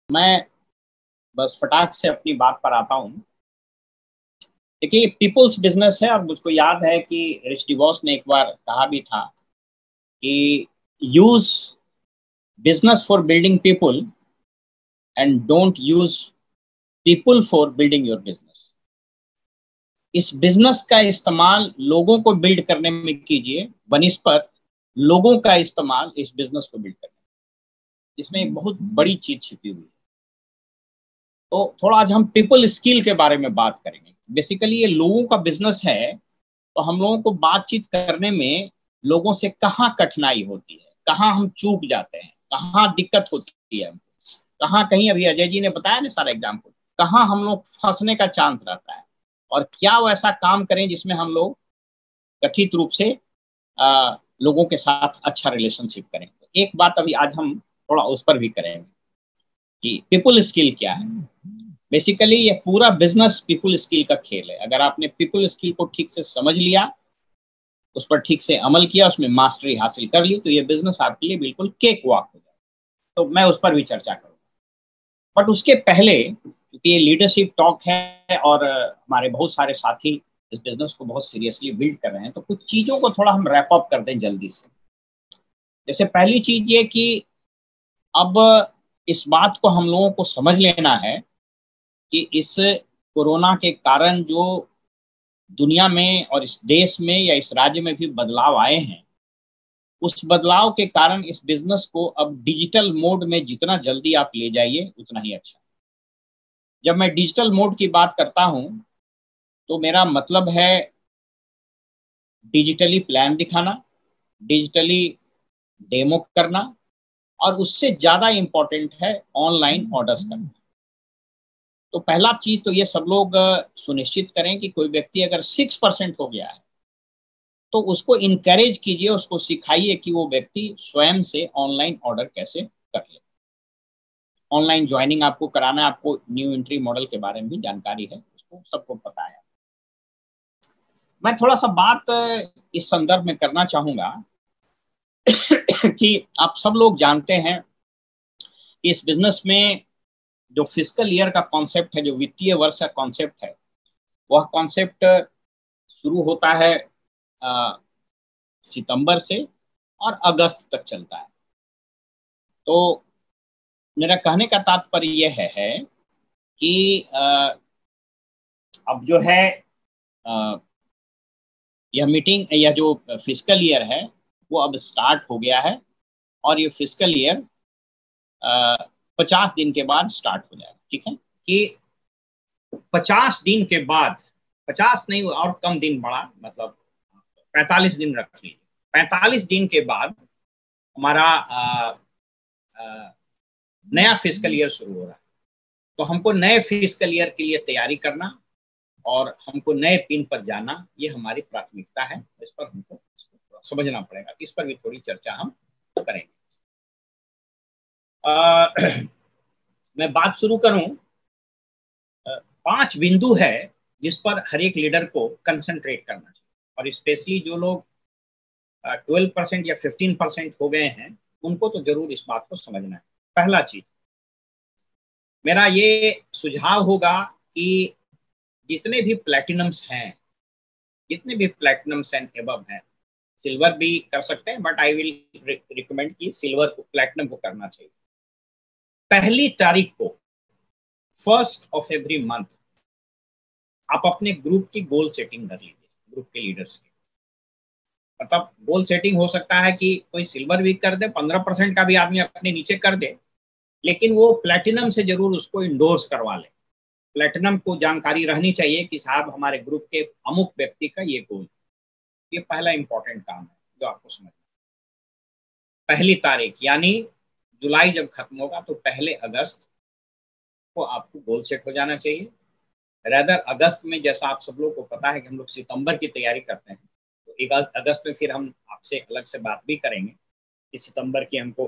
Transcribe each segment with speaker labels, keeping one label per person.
Speaker 1: मैं बस फटाक से अपनी बात पर आता हूँ। देखिए, पीपल्स बिजनेस है और मुझको याद है कि रिच डिवॉस ने एक बार कहा भी था कि use business for building people and don't use people for building your business. इस बिजनेस का इस्तेमाल लोगों को बिल्ड करने में कीजिए बनिस्पत लोगों का इस्तेमाल इस बिजनेस को बिल्ड करने में। इसमें एक बहुत बड़ी चीज छिपी हुई है। तो थोड़ा आज हम पीपल स्किल के बारे में बात करेंगे। बेसिकली ये लोगों का बिजनेस है, तो हम लोगों को बातचीत करने में लोगों से कहाँ कठिनाई होती है, कहाँ हम चूक जाते हैं, कहाँ दिक्कत होती है, कहाँ कहीं अभी अजय जी ने बताया ना सारा एग्जाम्पल, कहाँ हम लोग फंसने का चांस रहता है और क्या वो ऐसा काम करें जिसमें हम लोग कथित रूप से लोगों के साथ अच्छा रिलेशनशिप करें। एक बात अभी आज हम थोड़ा उस पर भी करेंगे कि पीपल स्किल क्या है। बेसिकली ये पूरा बिजनेस पीपल स्किल का खेल है। अगर आपने पीपल स्किल को ठीक से समझ लिया, उस पर ठीक से अमल किया, उसमें मास्टरी हासिल कर ली, तो ये बिजनेस आपके लिए बिल्कुल केक वॉक हो जाए। तो मैं उस पर भी चर्चा करूंगा, बट उसके पहले क्योंकि ये लीडरशिप टॉक है और हमारे बहुत सारे साथी इस बिजनेस को बहुत सीरियसली बिल्ड कर रहे हैं, तो कुछ चीजों को थोड़ा हम रैप अप कर दें जल्दी से। जैसे पहली चीज ये कि अब इस बात को हम लोगों को समझ लेना है कि इस कोरोना के कारण जो दुनिया में और इस देश में या इस राज्य में भी बदलाव आए हैं, उस बदलाव के कारण इस बिजनेस को अब डिजिटल मोड में जितना जल्दी आप ले जाइए उतना ही अच्छा। जब मैं डिजिटल मोड की बात करता हूं तो मेरा मतलब है डिजिटली प्लान दिखाना, डिजिटली डेमो करना, और उससे ज्यादा इंपॉर्टेंट है ऑनलाइन ऑर्डर्स करना। तो पहला चीज तो ये सब लोग सुनिश्चित करें कि कोई व्यक्ति अगर 6% हो गया है तो उसको इनकरेज कीजिए, उसको सिखाइए कि वो व्यक्ति स्वयं से ऑनलाइन ऑर्डर कैसे कर ले। ऑनलाइन ज्वाइनिंग आपको कराना है, आपको न्यू एंट्री मॉडल के बारे में भी जानकारी है, उसको सबको पता है। मैं थोड़ा सा बात इस संदर्भ में करना चाहूंगा कि आप सब लोग जानते हैं कि इस बिजनेस में जो फिस्कल ईयर का कॉन्सेप्ट है, जो वित्तीय वर्ष का कॉन्सेप्ट है, वह कॉन्सेप्ट शुरू होता है सितंबर से और अगस्त तक चलता है। तो मेरा कहने का तात्पर्य यह है कि अब जो है यह मीटिंग, यह जो फिस्कल ईयर है वो अब स्टार्ट हो गया है और ये फिस्कल ईयर 50 दिन के बाद स्टार्ट हो जाएगा। ठीक है कि 50 दिन के बाद, 50 नहीं और कम दिन बढ़ा, मतलब 45 दिन रख लीजिए। 45 दिन के बाद हमारा नया फिस्कल ईयर शुरू हो रहा है। तो हमको नए फिस्कल ईयर के लिए तैयारी करना और हमको नए पिन पर जाना, ये हमारी प्राथमिकता है। इस पर हमको समझना पड़ेगा, इस पर भी थोड़ी चर्चा हम करेंगे। मैं बात शुरू करूं। 5 बिंदु है जिस पर हर एक लीडर को कंसंट्रेट करना चाहिए, और स्पेशली जो लोग 12% या 15% हो गए हैं उनको तो जरूर इस बात को समझना है। पहला चीज मेरा ये सुझाव होगा कि जितने भी प्लेटिनम्स हैं, जितने भी प्लेटिनम्स एंड एबव हैं, सिल्वर भी कर सकते हैं, बट आई विल रिकमेंड कि सिल्वर को, प्लेटिनम को करना चाहिए। पहली तारीख को, 1st of every month, आप अपने ग्रुप की गोल सेटिंग कर लीजिए, ग्रुप के लीडर्स की। मतलब गोल सेटिंग हो सकता है कि कोई सिल्वर भी कर दे, 15% का भी आदमी अपने नीचे कर दे, लेकिन वो प्लेटिनम से जरूर उसको इंडोर्स करवा ले। प्लेटिनम को जानकारी रहनी चाहिए कि साहब हमारे ग्रुप के अमुक व्यक्ति का ये गोल। ये पहला इंपॉर्टेंट काम है जो आपको समझना। पहली तारीख यानी जुलाई जब खत्म होगा तो 1 अगस्त को आपको गोल सेट हो जाना चाहिए। रेदर अगस्त में, जैसा आप सब लोग को पता है कि हम लोग सितंबर की तैयारी करते हैं, तो 1 अगस्त में फिर हम आपसे अलग से बात भी करेंगे कि सितंबर की हमको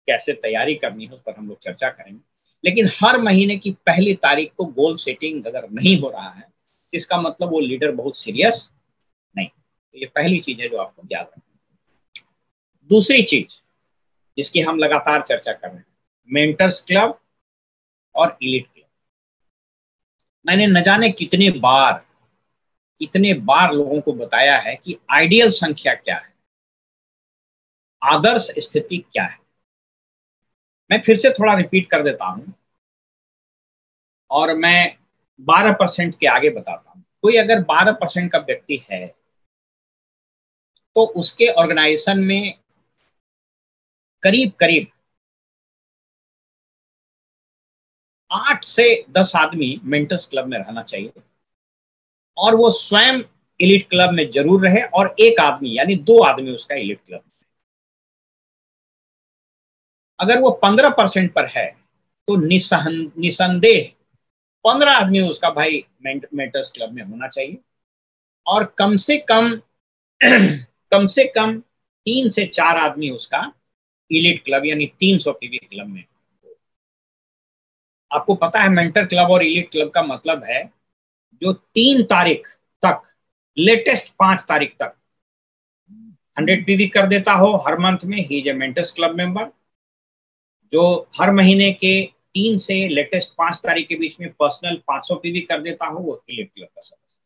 Speaker 1: कैसे तैयारी करनी है, उस पर हम लोग चर्चा करेंगे। लेकिन हर महीने की पहली तारीख को गोल सेटिंग अगर नहीं हो रहा है, इसका मतलब वो लीडर बहुत सीरियस नहीं। तो ये पहली चीज है जो आपको याद रखना। दूसरी चीज जिसकी हम लगातार चर्चा कर रहे हैं, मेंटर्स क्लब और इलीट क्लब। मैंने न जाने कितने बार लोगों को बताया है कि आइडियल संख्या क्या है, आदर्श स्थिति क्या है। मैं फिर से थोड़ा रिपीट कर देता हूं और मैं 12% के आगे बताता हूं। कोई अगर 12% का व्यक्ति है तो उसके ऑर्गेनाइजेशन में करीब करीब 8 से 10 आदमी मेंटर्स क्लब में रहना चाहिए, और वो स्वयं एलिट क्लब में जरूर रहे, और एक आदमी यानी 2 आदमी उसका एलिट क्लब। अगर वो 15% पर है तो निसंदेह 15 आदमी उसका भाई मेंटर्स क्लब में होना चाहिए, और कम से कम कम से कम 3 से 4 आदमी उसका एलिट क्लब यानी 300 पीवी क्लब में। आपको पता है मेंटर क्लब और एलिट क्लब का मतलब है जो 3 तारीख तक, लेटेस्ट 5 तारीख तक 100 पीवी कर देता हो हर मंथ में, he is a mentors club member. जो हर महीने के 3 से लेटेस्ट 5 तारीख के बीच में पर्सनल 500 पीवी कर देता हो, वो एलिट क्लब का सदस्य।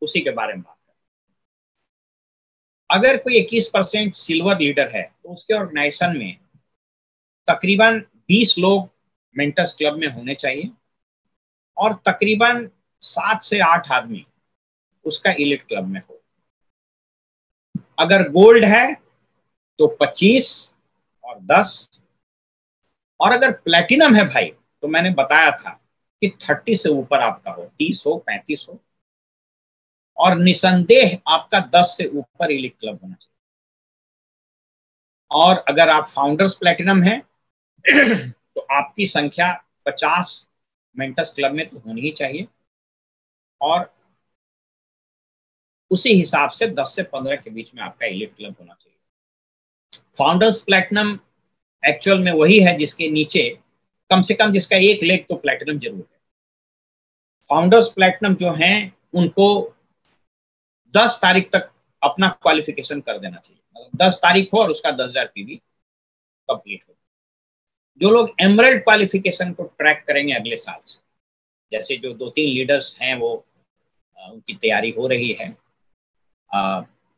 Speaker 1: उसी के बारे में बात करें। अगर कोई 21% सिल्वर लीडर है तो उसके ऑर्गेनाइजेशन में तकरीबन 20 लोग मेंटर्स क्लब में होने चाहिए, और तकरीबन 7 से 8 आदमी उसका एलिट क्लब में हो। अगर गोल्ड है तो 25 और 10, और अगर प्लेटिनम है भाई तो मैंने बताया था कि 30 से ऊपर आपका हो, 30 हो, 35 हो, और निसंदेह आपका 10 से ऊपर एलिट क्लब होना चाहिए। और अगर आप फाउंडर्स प्लेटिनम है तो आपकी संख्या 50 मेंटर्स क्लब में तो होनी ही चाहिए, और उसी हिसाब से 10 से 15 के बीच में आपका एलिट क्लब होना चाहिए। फाउंडर्स प्लेटिनम एक्चुअल में वही है जिसके नीचे कम से कम जिसका एक लेग तो प्लेटिनम जरूर है। फाउंडर्स प्लेटिनम जो हैं उनको 10 तारीख तक अपना क्वालिफिकेशन कर देना चाहिए, मतलब 10 तारीख हो और उसका 10,000 पीवी कंप्लीट हो। जो लोग एमरल्ड क्वालिफिकेशन को ट्रैक करेंगे अगले साल से, जैसे जो 2-3 लीडर्स हैं वो उनकी तैयारी हो रही है।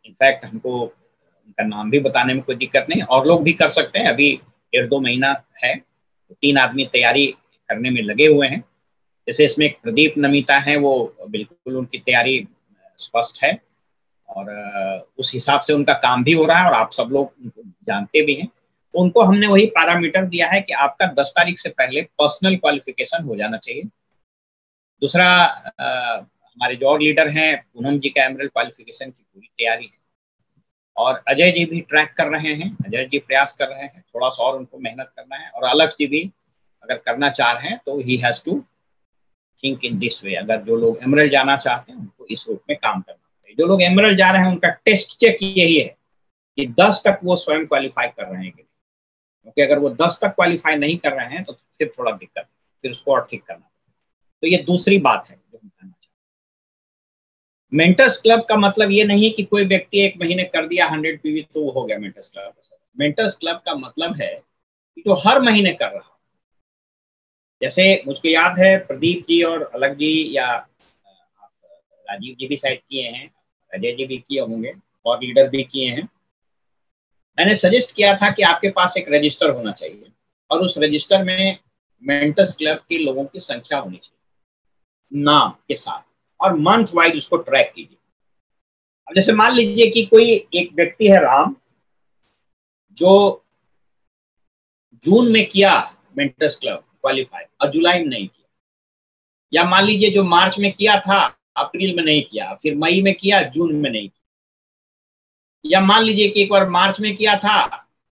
Speaker 1: इनफैक्ट हमको उनका नाम भी बताने में कोई दिक्कत नहीं, और लोग भी कर सकते हैं। अभी 1.5-2 महीना है, 3 आदमी तैयारी करने में लगे हुए हैं। जैसे इसमें एक प्रदीप नमिता है, वो बिल्कुल उनकी तैयारी स्पष्ट है, और उस हिसाब से उनका काम भी हो रहा है, और आप सब लोग उनको जानते भी हैं। तो उनको हमने वही पैरामीटर दिया है कि आपका 10 तारीख से पहले पर्सनल क्वालिफिकेशन हो जाना चाहिए। दूसरा, हमारे जो और लीडर हैं, पूनम जी का एमरल्ड क्वालिफिकेशन की पूरी तैयारी है, और अजय जी भी ट्रैक कर रहे हैं, अजय जी प्रयास कर रहे हैं, थोड़ा सा और उनको मेहनत करना है। और अलग जी भी अगर करना चाह रहे हैं तो he has to think in this way. अगर जो लोग एमरल्ड जाना चाहते हैं उनको इस रूप में काम करना चाहिए। जो लोग एमरल्ड जा रहे हैं उनका टेस्ट चेक यही है कि 10 तक वो स्वयं क्वालिफाई कर रहे हैं कि नहीं, क्योंकि अगर वो 10 तक क्वालिफाई नहीं कर रहे हैं तो फिर थोड़ा दिक्कत है, फिर उसको और ठीक करना। तो ये दूसरी बात है जो हम कहना चाहते हैं। मेंटर्स क्लब का मतलब ये नहीं कि कोई व्यक्ति एक महीने कर दिया 100 पीवी तो वो हो गया मेंटर्स क्लब का सदस्य। मेंटर्स क्लब का मतलब है कि जो हर महीने कर रहा, जैसे मुझको याद है प्रदीप जी और अलग जी या राजीव जी भी शायद किए हैं, अजय जी भी किए होंगे, और लीडर भी किए हैं। मैंने सजेस्ट किया था कि आपके पास एक रजिस्टर होना चाहिए, और उस रजिस्टर में मेंटर्स क्लब के लोगों की संख्या होनी चाहिए नाम के साथ, और मंथ वाइज उसको ट्रैक कीजिए। अब जैसे मान लीजिए कि कोई एक व्यक्ति है राम, जो जून में किया मेंटर्स क्लब क्वालिफाई और जुलाई में नहीं किया, या मान लीजिए जो मार्च में किया था अप्रैल में नहीं किया, फिर मई में किया जून में नहीं किया, या मान लीजिए कि एक बार मार्च में किया था,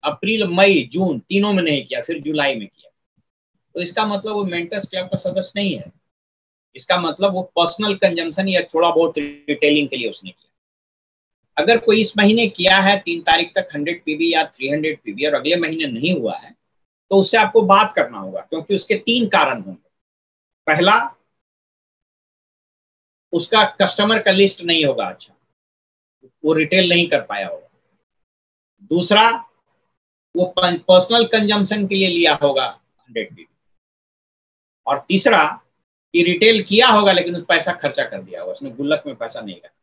Speaker 1: अप्रैल मई जून तीनों में नहीं किया, फिर जुलाई में किया, तो इसका मतलब वो मेंटर्स क्लब का सदस्य नहीं है। इसका मतलब वो पर्सनल कंजम्पशन या थोड़ा बहुत रिटेलिंग के लिए उसने किया। अगर कोई इस महीने किया है 3 तारीख तक 100 पीवी या 300 पीवी और अगले महीने नहीं हुआ है, तो उससे आपको बात करना होगा, क्योंकि उसके 3 कारण होंगे। पहला, उसका कस्टमर का लिस्ट नहीं होगा अच्छा, वो रिटेल नहीं कर पाया होगा। दूसरा, वो पर्सनल कंजम्पशन के लिए लिया होगा 100 पीवी। और तीसरा कि रिटेल किया होगा लेकिन उस पैसा खर्चा कर दिया होगा, उसने गुल्लक में पैसा नहीं रखा।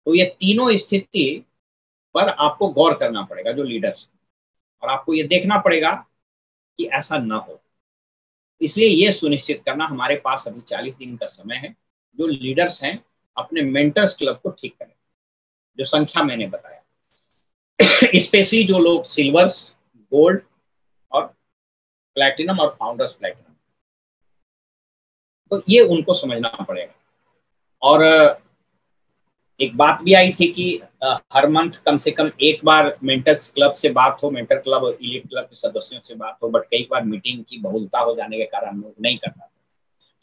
Speaker 1: तो ये तीनों स्थिति पर आपको गौर करना पड़ेगा जो लीडर्स, और आपको ये देखना पड़ेगा कि ऐसा ना हो। इसलिए ये सुनिश्चित करना, हमारे पास अभी 40 दिन का समय है, जो लीडर्स हैं अपने मेंटर्स क्लब को ठीक करें, जो संख्या मैंने बताया। स्पेशली जो लोग सिल्वर्स, गोल्ड और प्लैटिनम और फाउंडर्स प्लैटिनम, तो ये उनको समझना पड़ेगा। और एक बात भी आई थी कि हर मंथ कम से कम एक बार मेंटर्स क्लब से बात हो, मेंटर क्लब और इलीट क्लब के सदस्यों से बात हो, बट कई बार मीटिंग की बहुलता हो जाने के कारण हम लोग नहीं कर पाते।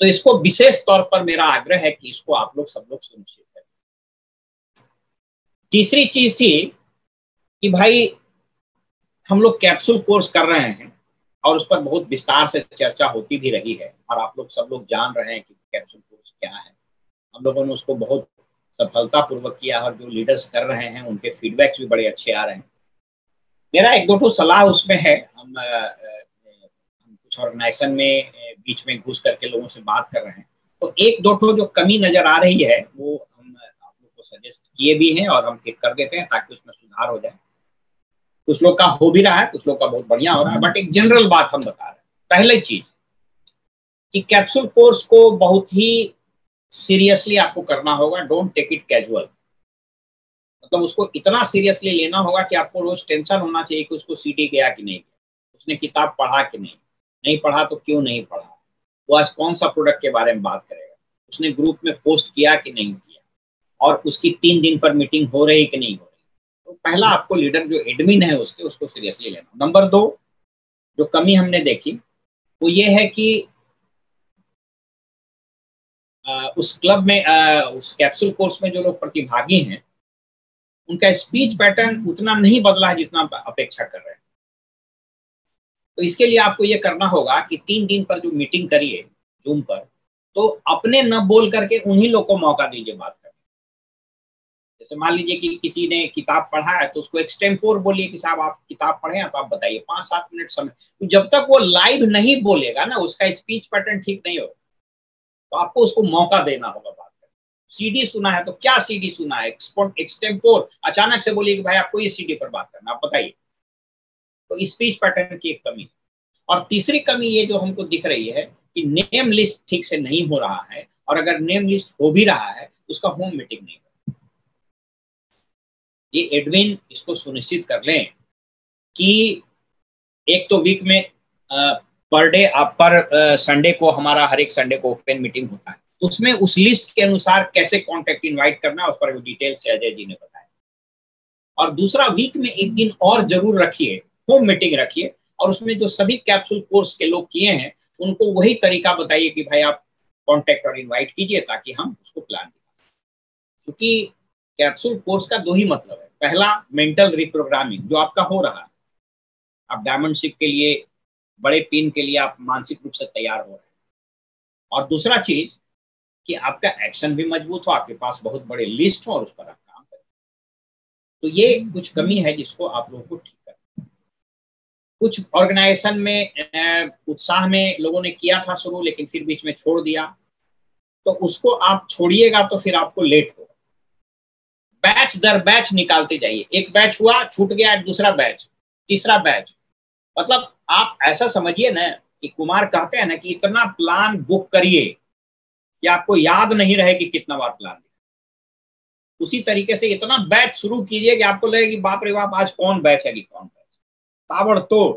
Speaker 1: तो इसको विशेष तौर पर मेरा आग्रह है कि इसको आप लोग सब लोग सुनिश्चित करें। तीसरी चीज थी कि भाई हम लोग कैप्सूल कोर्स कर रहे हैं और उस पर बहुत विस्तार से चर्चा होती भी रही है, और आप लोग सब लोग जान रहे हैं कि कैप्सूल कोर्स क्या है। हम लोगों ने उसको बहुत सफलतापूर्वक किया, और जो लीडर्स कर रहे हैं उनके फीडबैक्स भी बड़े अच्छे आ रहे हैं। मेरा एक दो सलाह उसमें है। हम कुछ ऑर्गेनाइजेशन में बीच में घुस करके लोगों से बात कर रहे हैं, तो एक दो जो कमी नजर आ रही है वो हम आप लोग को सजेस्ट किए भी हैं और हम ठीक कर देते हैं ताकि उसमें सुधार हो जाए। कुछ लोग का हो भी रहा है, कुछ लोग का बहुत बढ़िया हो रहा है, बट एक जनरल बात हम बता रहे हैं। पहली चीज कि कैप्सूल कोर्स को बहुत ही सीरियसली आपको करना होगा। डोंट टेक इट कैजुअल, मतलब उसको इतना सीरियसली लेना होगा कि आपको रोज टेंशन होना चाहिए कि उसको सीडी गया कि नहीं, उसने किताब पढ़ा कि नहीं पढ़ा तो क्यों नहीं पढ़ा, वो आज कौन सा प्रोडक्ट के बारे में बात करेगा, उसने ग्रुप में पोस्ट किया कि नहीं किया, और उसकी 3 दिन पर मीटिंग हो रही कि नहीं हो रही। तो पहला आपको लीडर जो एडमिन है उसको सीरियसली लेना। नंबर 2 जो कमी हमने देखी वो ये है कि उस क्लब में उस कैप्सूल कोर्स में जो लोग प्रतिभागी हैं उनका स्पीच पैटर्न उतना नहीं बदला है जितना अपेक्षा कर रहे हैं। तो इसके लिए आपको ये करना होगा कि 3 दिन पर जो मीटिंग करिए जूम पर, तो अपने न बोल करके उन्हीं लोग को मौका दीजिए बात करने। जैसे मान लीजिए कि किसी ने किताब पढ़ा है तो उसको एक्सटेम्पोर बोलिए कि साहब आप किताब पढ़े हैं तो आप बताइए, 5-7 मिनट समय। तो जब तक वो लाइव नहीं बोलेगा ना, उसका स्पीच पैटर्न ठीक नहीं होगा, तो आपको उसको मौका देना होगा बात करने। सीडी सुना है तो क्या सीडी सुना है, एक्सटेम्पोर अचानक से बोलिए कि भाई आपको ये सीडी पर बात करना, आप बताइए। तो स्पीच पैटर्न की एक कमी है। और तीसरी कमी ये जो हमको दिख रही है कि नेम लिस्ट ठीक से नहीं हो रहा है, और अगर नेम लिस्ट हो भी रहा है उसका होम मीटिंग नहीं हो। ये एडमिन इसको सुनिश्चित कर लें कि एक तो वीक में पर डे पर संडे को हमारा हर एक संडे को ओपन मीटिंग होता है, उसमें उस लिस्ट के अनुसार कैसे कॉन्टेक्ट इनवाइट करना है उस पर डिटेल से अजय जी ने बताया। और दूसरा, वीक में एक दिन और जरूर रखिए, होम मीटिंग रखिए, और उसमें जो सभी कैप्सूल कोर्स के लोग किए हैं उनको वही तरीका बताइए कि भाई आप कांटेक्ट और इनवाइट कीजिए ताकि हम उसको प्लान करें। क्योंकि कैप्सूल कोर्स का 2 ही मतलब है। पहला, मेंटल रिप्रोग्रामिंग जो आपका हो रहा है, आप डायमंडशिप के लिए, बड़े पिन के लिए आप मानसिक रूप से तैयार हो रहे हैं। और दूसरा चीज कि आपका एक्शन भी मजबूत हो, आपके पास बहुत बड़े लिस्ट हो और उस पर आप काम करें। तो ये कुछ कमी है जिसको आप लोगों को ठीक करना। कुछ ऑर्गेनाइजेशन में उत्साह में लोगों ने किया था शुरू, लेकिन फिर बीच में छोड़ दिया, तो उसको आप छोड़िएगा तो फिर आपको लेट होगा। बैच दर बैच निकालते जाइए। एक बैच हुआ, छूट गया, दूसरा बैच, तीसरा बैच। मतलब आप ऐसा समझिए ना कि कुमार कहते हैं ना कि इतना प्लान बुक करिए कि आपको याद नहीं रहे कि कितना बार प्लान। उसी तरीके से इतना बैच शुरू कीजिए कि आपको लगे कि बाप रे बाप आज कौन बैच है कि कौन बैच, ताबड़तोड़।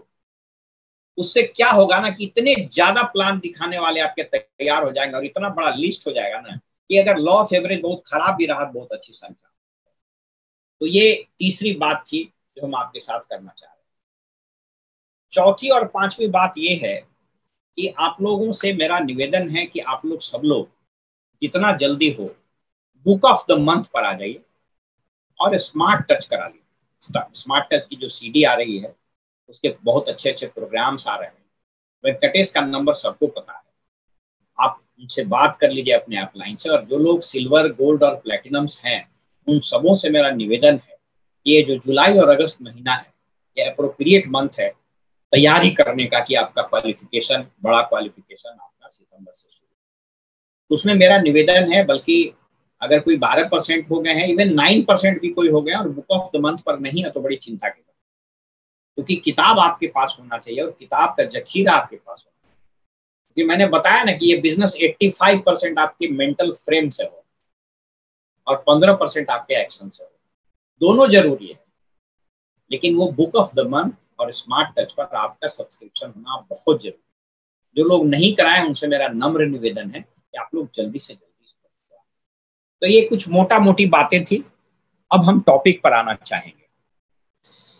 Speaker 1: उससे क्या होगा ना कि इतने ज्यादा प्लान दिखाने वाले आपके तैयार हो जाएंगे और इतना बड़ा लिस्ट हो जाएगा ना कि अगर लॉ ऑफ एवरेज बहुत खराब भी रहा, बहुत अच्छी संख्या। तो ये तीसरी बात थी जो हम आपके साथ करना चाह रहे हैं। चौथी और पांचवी बात ये है कि आप लोगों से मेरा निवेदन है कि आप लोग सब लोग जितना जल्दी हो बुक ऑफ द मंथ पर आ जाइए और स्मार्ट टच करा लीजिए। स्मार्ट टच की जो सीडी आ रही है उसके बहुत अच्छे अच्छे प्रोग्राम्स आ रहे हैं। वेंकटेश का नंबर सबको पता है, आप उनसे बात कर लीजिए अपने अपलाइन से। और जो लोग सिल्वर, गोल्ड और प्लेटिनम्स हैं उन सबों से मेरा निवेदन है कि ये जो जुलाई और अगस्त महीना है ये अप्रोप्रिएट मंथ है तैयारी करने का, कि आपका क्वालिफिकेशन, बड़ा क्वालिफिकेशन आपका उसमें मेरा निवेदन है, बल्कि अगर कोई 12% हो गए हैं, इवन 9% भी कोई हो गया और बुक ऑफ द मंथ पर नहीं है, तो बड़ी चिंता की बात, क्योंकि किताब आपके पास होना चाहिए और किताब का जखीरा आपके पास होना चाहिए। क्योंकि मैंने बताया ना कि ये बिजनेस 85% आपके मेंटल फ्रेम से हो और 15% आपके एक्शन से हो, दोनों जरूरी है। लेकिन वो बुक ऑफ द मंथ और स्मार्ट टच पर आपका सब्सक्रिप्शन होना बहुत जरूरी है। जो लोग नहीं कराए उनसे मेरा नम्र निवेदन है कि आप लोग जल्दी से जल्दी इसको कराएं। तो ये कुछ मोटा मोटी बातें थी। अब हम टॉपिक पर आना चाहेंगे।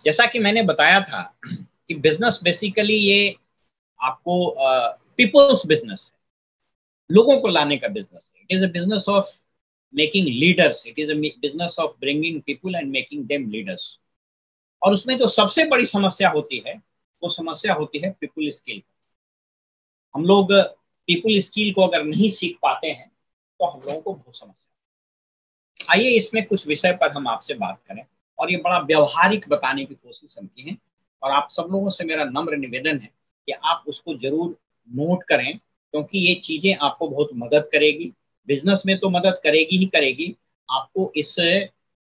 Speaker 1: जैसा कि मैंने बताया था कि बिजनेस बेसिकली ये आपको पीपल्स बिजनेस है, लोगों को लाने का बिजनेस है। It is a business of making leaders, it is a business of bringing people and making them leaders. और उसमें जो सबसे बड़ी समस्या होती है वो समस्या होती है पीपल स्किल। हम लोग पीपल स्किल को अगर नहीं सीख पाते हैं तो हम लोगों को बहुत समस्या। आइए इसमें कुछ विषय पर हम आपसे बात करें, और ये बड़ा व्यवहारिक बताने की कोशिश हम की है। और आप सब लोगों से मेरा नम्र निवेदन है कि आप उसको जरूर नोट करें, क्योंकि ये चीजें आपको बहुत मदद करेगी। बिजनेस में तो मदद करेगी ही करेगी, आपको इस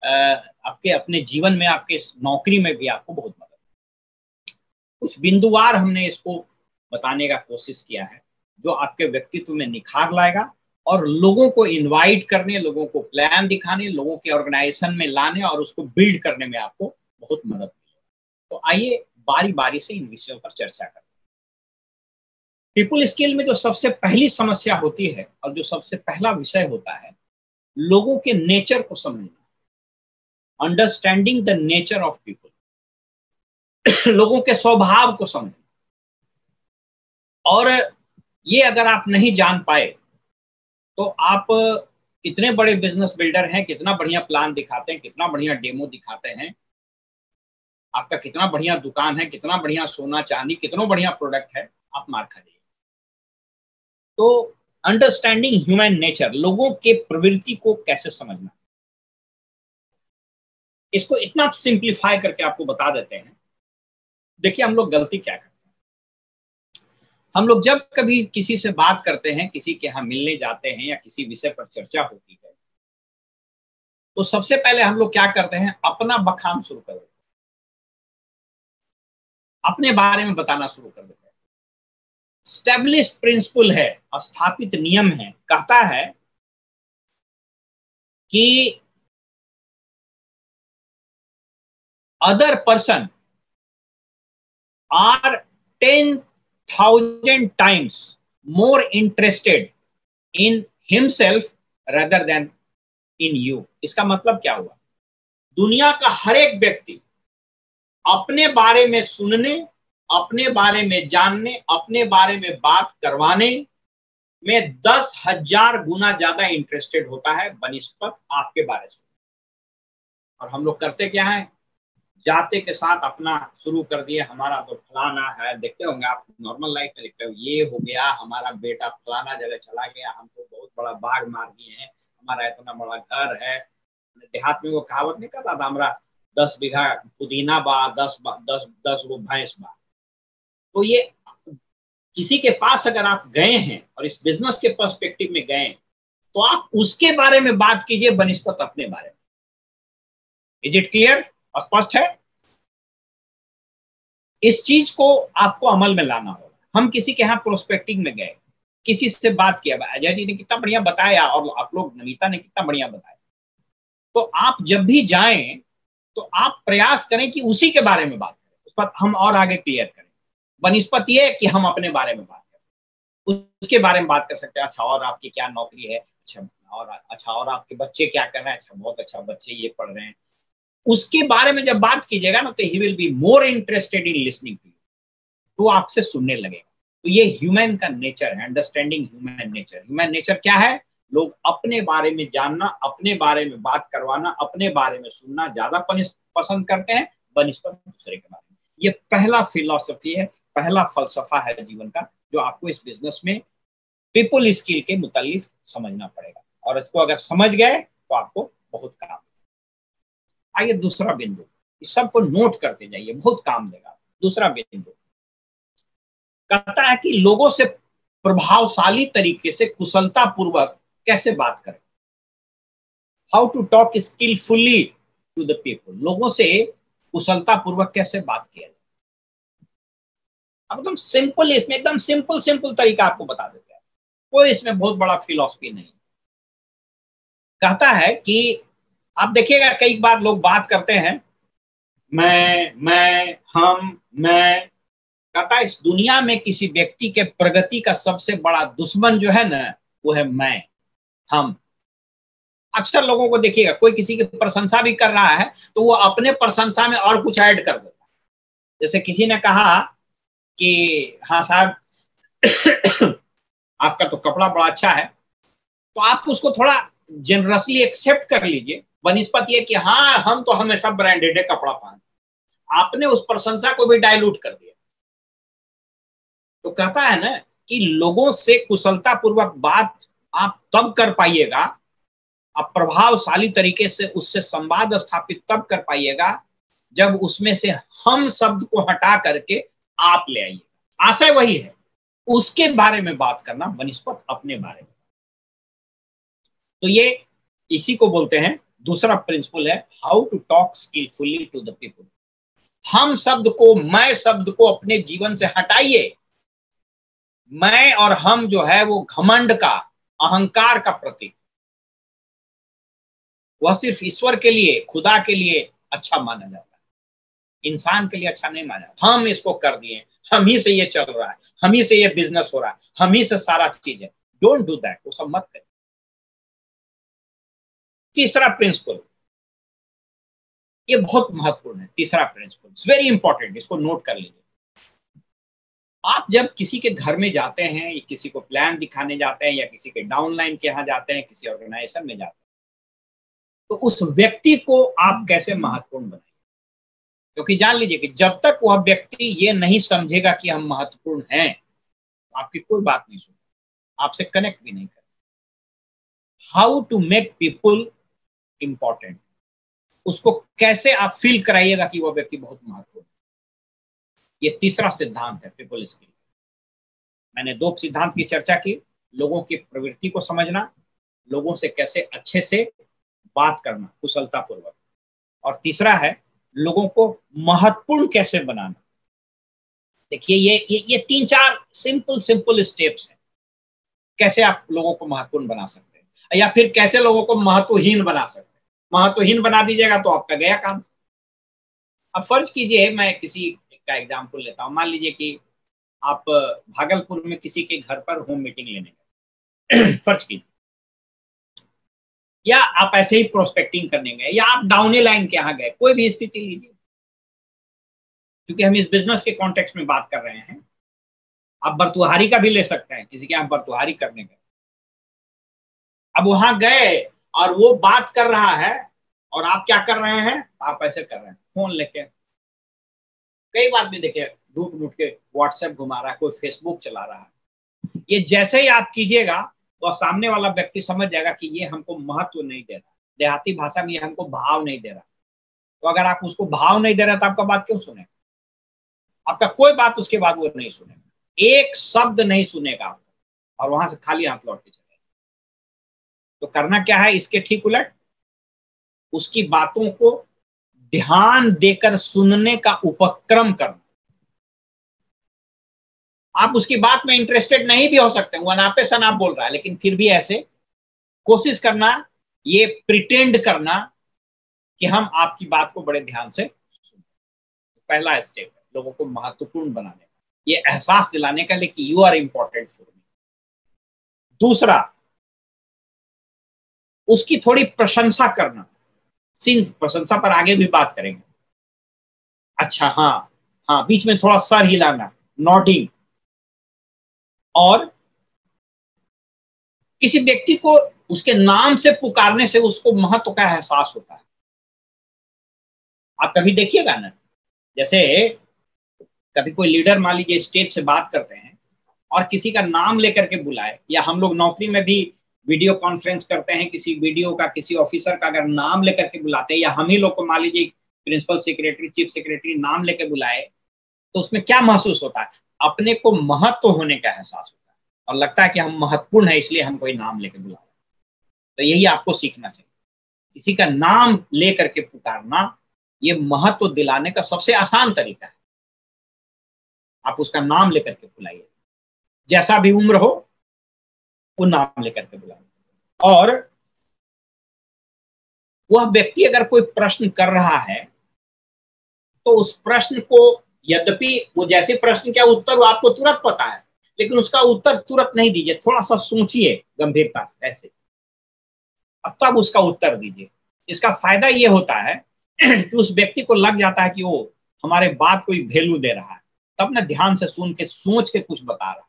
Speaker 1: आपके अपने जीवन में, आपके नौकरी में भी आपको बहुत मदद। कुछ बिंदुवार हमने इसको बताने का कोशिश किया है जो आपके व्यक्तित्व में निखार लाएगा और लोगों को इनवाइट करने, लोगों को प्लान दिखाने, लोगों के ऑर्गेनाइजेशन में लाने और उसको बिल्ड करने में आपको बहुत मदद मिलेगा। तो आइए बारी बारी से इन विषयों पर चर्चा करें। पीपल स्किल में जो सबसे पहली समस्या होती है और जो सबसे पहला विषय होता है, लोगों के नेचर को समझना, understanding the nature of people. लोगों के स्वभाव को समझना। और ये अगर आप नहीं जान पाए तो आप कितने बड़े बिजनेस बिल्डर हैं, कितना बढ़िया प्लान दिखाते हैं, कितना बढ़िया डेमो दिखाते हैं, आपका कितना बढ़िया दुकान है, कितना बढ़िया सोना चांदी, कितना बढ़िया प्रोडक्ट है, आप मार खा जाइए। तो अंडरस्टैंडिंग ह्यूमन नेचर, लोगों के प्रवृत्ति को कैसे समझना, इसको इतना सिंप्लीफाई करके आपको बता देते हैं। देखिए हम लोग गलती क्या करते हैं। हम लोग जब कभी किसी से बात करते हैं, किसी के यहाँ मिलने जाते हैं या किसी विषय पर चर्चा होती है, तो सबसे पहले हम लोग क्या करते हैं, अपना बखान शुरू कर देते हैं, अपने बारे में बताना शुरू कर देते हैं। स्टैब्लिश्ड प्रिंसिपल है, स्थापित नियम है, कहता है कि other person are 10,000 times more interested in himself rather than in you। इसका मतलब क्या हुआ, दुनिया का हर एक व्यक्ति अपने बारे में सुनने, अपने बारे में जानने, अपने बारे में बात करवाने में 10,000 गुना ज्यादा इंटरेस्टेड होता है बनिस्पत आपके बारे में। और हम लोग करते क्या है, जाते के साथ अपना शुरू कर दिए, हमारा तो फलाना है। देखते होंगे आप नॉर्मल लाइफ में, देखते हो ये हो गया, हमारा बेटा फलाना जगह चला गया, हमको बहुत बड़ा बाग मार दिए हैं, हमारा इतना बड़ा घर है। देहात में वो कहावत नहीं कहता था, हमारा 10 बीघा पुदीना बा, 10 वो भैंस बा। तो ये किसी के पास अगर आप गए हैं और इस बिजनेस के पर्सपेक्टिव में गए, तो आप उसके बारे में बात कीजिए बनिस्पत अपने बारे में। इज इट क्लियर, स्पष्ट है? इस चीज को आपको अमल में लाना होगा। हम किसी के यहाँ प्रोस्पेक्टिंग में गए, किसी से बात किया, अजय जी ने कितना बढ़िया बताया और आप लोग नमिता ने कितना बढ़िया बताया, तो आप जब भी जाएं तो आप प्रयास करें कि उसी के बारे में बात करें, उस पर हम और आगे क्लियर करें, बनिस्पत ये कि हम अपने बारे में बात करें। उसके बारे में बात कर सकते हैं, अच्छा और आपकी क्या नौकरी है, अच्छा और आपके बच्चे क्या कर रहे हैं, अच्छा बहुत अच्छा बच्चे ये पढ़ रहे हैं। उसके बारे में जब बात कीजिएगा ना, तो he will be more interested in listening to you, तो आपसे सुनने लगेगा। तो ये ह्यूमन का नेचर है, understanding human nature. Human nature क्या है, लोग अपने बारे में जानना, अपने बारे में बात करवाना, अपने बारे में सुनना ज्यादा पसंद करते हैं बनिस्पत दूसरे के बारे में। ये पहला फिलॉसफी है, पहला फलसफा है जीवन का, जो आपको इस बिजनेस में पीपल स्किल के मुतालिक समझना पड़ेगा। और इसको अगर समझ गए तो आपको बहुत काम। आइए दूसरा बिंदु, इस सबको नोट करते जाइए, बहुत काम देगा। दूसरा बिंदु कहता है कि लोगों से प्रभावशाली तरीके से कुशलता पूर्वक कैसे बात करें, how to talk skilfully to the people, लोगों से कुशलता पूर्वक कैसे बात किया जाए। अब एकदम सिंपल, इसमें एकदम सिंपल सिंपल तरीका आपको बता देते हैं, कोई इसमें बहुत बड़ा फिलॉसफी नहीं। कहता है कि आप देखिएगा कई बार लोग बात करते हैं मैं, हम, मैं। कहता है इस दुनिया में किसी व्यक्ति के प्रगति का सबसे बड़ा दुश्मन जो है ना, वो है मैं, हम। अक्सर लोगों को देखिएगा, कोई किसी की प्रशंसा भी कर रहा है तो वो अपने प्रशंसा में और कुछ ऐड कर देता है। जैसे किसी ने कहा कि हाँ साहब आपका तो कपड़ा बड़ा अच्छा है, तो आप उसको थोड़ा जेनरसली एक्सेप्ट कर लीजिए, बनिस्पत ये कि हाँ हम तो हमेशा ब्रांडेड कपड़ा पहनते। आपने उस प्रशंसा को भी डाइल्यूट कर दिया। तो कहता है ना कि लोगों से कुशलता पूर्वक बात आप तब कर पाइएगा, आप प्रभावशाली तरीके से उससे संवाद स्थापित तब कर पाइएगा जब उसमें से हम शब्द को हटा करके आप ले आइएगा। आशय वही है, उसके बारे में बात करना बनिस्पत अपने बारे में। तो ये इसी को बोलते हैं, दूसरा प्रिंसिपल है how to talk skilfully to the people. हम शब्द को, मैं शब्द को अपने जीवन से हटाइए। मैं और हम जो है वो घमंड का, अहंकार का प्रतीक, वह सिर्फ ईश्वर के लिए, खुदा के लिए अच्छा माना जाता है, इंसान के लिए अच्छा नहीं माना जाता। हम इसको कर दिए, हम ही से ये चल रहा है, हम ही से ये बिजनेस हो रहा है, हम ही से सारा चीज है। डोंट डू दैट, वो सब मत करिए। तीसरा प्रिंसिपल, ये बहुत महत्वपूर्ण है। तीसरा प्रिंसिपल इट्स वेरी इंपॉर्टेंट, इसको नोट कर लीजिए। आप जब किसी के घर में जाते हैं, या किसी को प्लान दिखाने जाते हैं, या किसी के डाउनलाइन के यहाँ जाते हैं, किसी ऑर्गेनाइजेशन में जाते हैं, तो उस व्यक्ति को आप कैसे महत्वपूर्ण बनाएंगे। क्योंकि जान लीजिए कि जब तक वह व्यक्ति ये नहीं समझेगा कि हम महत्वपूर्ण हैं, आपकी कोई बात नहीं सुनेगा, आपसे कनेक्ट भी नहीं करेगा। How to make people important, उसको कैसे आप फील कराइएगा कि वह व्यक्ति बहुत महत्वपूर्ण है। ये तीसरा सिद्धांत है पीपल स्किल। मैंने 2 सिद्धांत की चर्चा की, लोगों की प्रवृत्ति को समझना, लोगों से कैसे अच्छे से बात करना कुशलता पूर्वक, और तीसरा है लोगों को महत्वपूर्ण कैसे बनाना। देखिए ये 3-4 सिंपल स्टेप्स हैं, कैसे आप लोगों को महत्वपूर्ण बना सकते हैं, या फिर कैसे लोगों को महत्वहीन बना सकते हैं। महत्वहीन बना दीजिएगा तो आपका गया काम। अब फर्ज कीजिए, मैं किसी का एग्जाम्पल लेता हूं। मान लीजिए कि आप भागलपुर में किसी के घर पर होम मीटिंग लेने गए फर्ज कीजिए, या आप ऐसे ही प्रोस्पेक्टिंग करने गए, या आप डाउनी लाइन के यहाँ गए, कोई भी स्थिति लीजिए, क्योंकि हम इस बिजनेस के कॉन्टेक्स्ट में बात कर रहे हैं। आप बरतुहारी का भी ले सकते हैं, किसी के यहाँ बरतुहारी करने गए, अब वहां गए और वो बात कर रहा है और आप क्या कर रहे हैं, आप ऐसे कर रहे हैं फोन लेके। कई बार भी देखिए ढूंढ के व्हाट्सएप घुमा रहा है, कोई फेसबुक चला रहा है। ये जैसे ही आप कीजिएगा तो सामने वाला व्यक्ति समझ जाएगा कि ये हमको महत्व नहीं दे रहा, देहाती भाषा में ये हमको भाव नहीं दे रहा। तो अगर आप उसको भाव नहीं दे रहे तो आपका बात क्यों सुनेगा, आपका कोई बात उसके बाद वो नहीं सुनेगा, एक शब्द नहीं सुनेगा, और वहां से खाली हाथ लौट के चलेगा। तो करना क्या है, इसके ठीक उलट उसकी बातों को ध्यान देकर सुनने का उपक्रम करना। आप उसकी बात में इंटरेस्टेड नहीं भी हो सकते, वो अनापे शनाप बोल रहा है, लेकिन फिर भी ऐसे कोशिश करना, ये प्रिटेंड करना कि हम आपकी बात को बड़े ध्यान से सुने। पहला स्टेप है लोगों को महत्वपूर्ण बनाने का, ये एहसास दिलाने का कि you are important for me. दूसरा, उसकी थोड़ी प्रशंसा करना। सिंस प्रशंसा पर आगे भी बात करेंगे। अच्छा हाँ, बीच में थोड़ा सर हिलाना, नॉडिंग। और किसी व्यक्ति को उसके नाम से पुकारने से उसको महत्व का एहसास होता है। आप कभी देखिएगा ना, जैसे कभी कोई लीडर मान लीजिए स्टेज से बात करते हैं और किसी का नाम लेकर के बुलाए, या हम लोग नौकरी में भी वीडियो कॉन्फ्रेंस करते हैं, किसी वीडियो का, किसी ऑफिसर का अगर नाम लेकर के बुलाते हैं, या हम ही लोग को मान लीजिए प्रिंसिपल सेक्रेटरी, चीफ सेक्रेटरी नाम लेकर बुलाए, तो उसमें क्या महसूस होता है, अपने को महत्व होने का एहसास होता है। और लगता है कि हम महत्वपूर्ण है इसलिए हम कोई नाम लेके बुला रहे हैं। तो यही आपको सीखना चाहिए, किसी का नाम लेकर के पुकारना ये महत्व दिलाने का सबसे आसान तरीका है। आप उसका नाम लेकर के बुलाइए, जैसा भी उम्र हो वो नाम लेकर के बुलाइए। और वह व्यक्ति अगर कोई प्रश्न कर रहा है तो उस प्रश्न को, यद्यपि वो जैसे प्रश्न क्या उत्तर आपको तुरंत पता है, लेकिन उसका उत्तर तुरंत नहीं दीजिए, थोड़ा सा सोचिए गंभीरता से ऐसे, अब तब उसका उत्तर दीजिए। इसका फायदा ये होता है कि उस व्यक्ति को लग जाता है कि वो हमारे बात को वैल्यू दे रहा है, तब ना ध्यान से सुन के सोच के कुछ बता रहा है,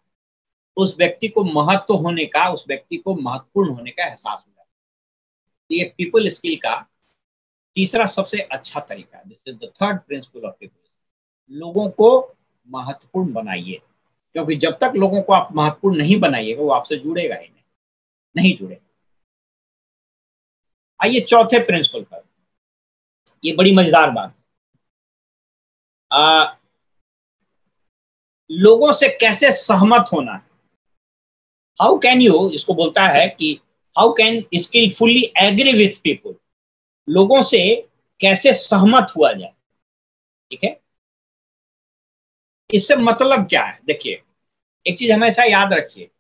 Speaker 1: तो उस व्यक्ति को महत्व होने का, उस व्यक्ति को महत्वपूर्ण होने का एहसास हो जाता है। ये पीपल स्किल का तीसरा सबसे अच्छा तरीका है। This is the third principle of people skill. लोगों को महत्वपूर्ण बनाइए, क्योंकि जब तक लोगों को आप महत्वपूर्ण नहीं बनाइएगा वो आपसे जुड़ेगा ही नहीं जुड़ेगा। आइए चौथे प्रिंसिपल पर, ये बड़ी मजेदार बात है। लोगों से कैसे सहमत होना है। हाउ कैन यू, इसको बोलता है कि how can skilfully agree with people, लोगों से कैसे सहमत हुआ जाए। ठीक है, इससे मतलब क्या है? देखिए, एक चीज हमेशा याद रखिए,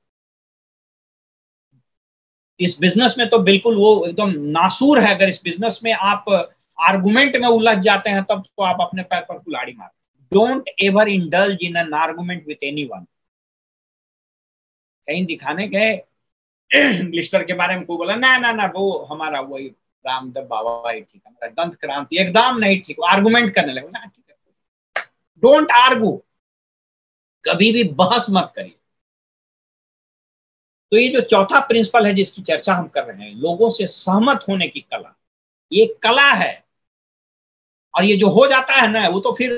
Speaker 1: इस बिजनेस में तो बिल्कुल वो एकदम नासूर है। अगर इस बिजनेस में आप आर्गुमेंट में उलझ जाते हैं तब तो आप अपने पैर पर कुल्हाड़ी मारते। Don't ever indulge in an argument with anyone. कहीं दिखाने गए ग्लिस्टर के बारे में कोई बोला ना ना ना वो हमारा वही रामदेव बाबा ही ठीक है, हमारा दंत क्रांति एकदम नहीं ठीक, आर्गुमेंट करने लगे ना, ठीक है। डोंट आर्गू, कभी भी बहस मत करिए। तो ये जो चौथा प्रिंसिपल है जिसकी चर्चा हम कर रहे हैं, लोगों से सहमत होने की कला, ये कला है। और ये जो हो जाता है ना, वो तो फिर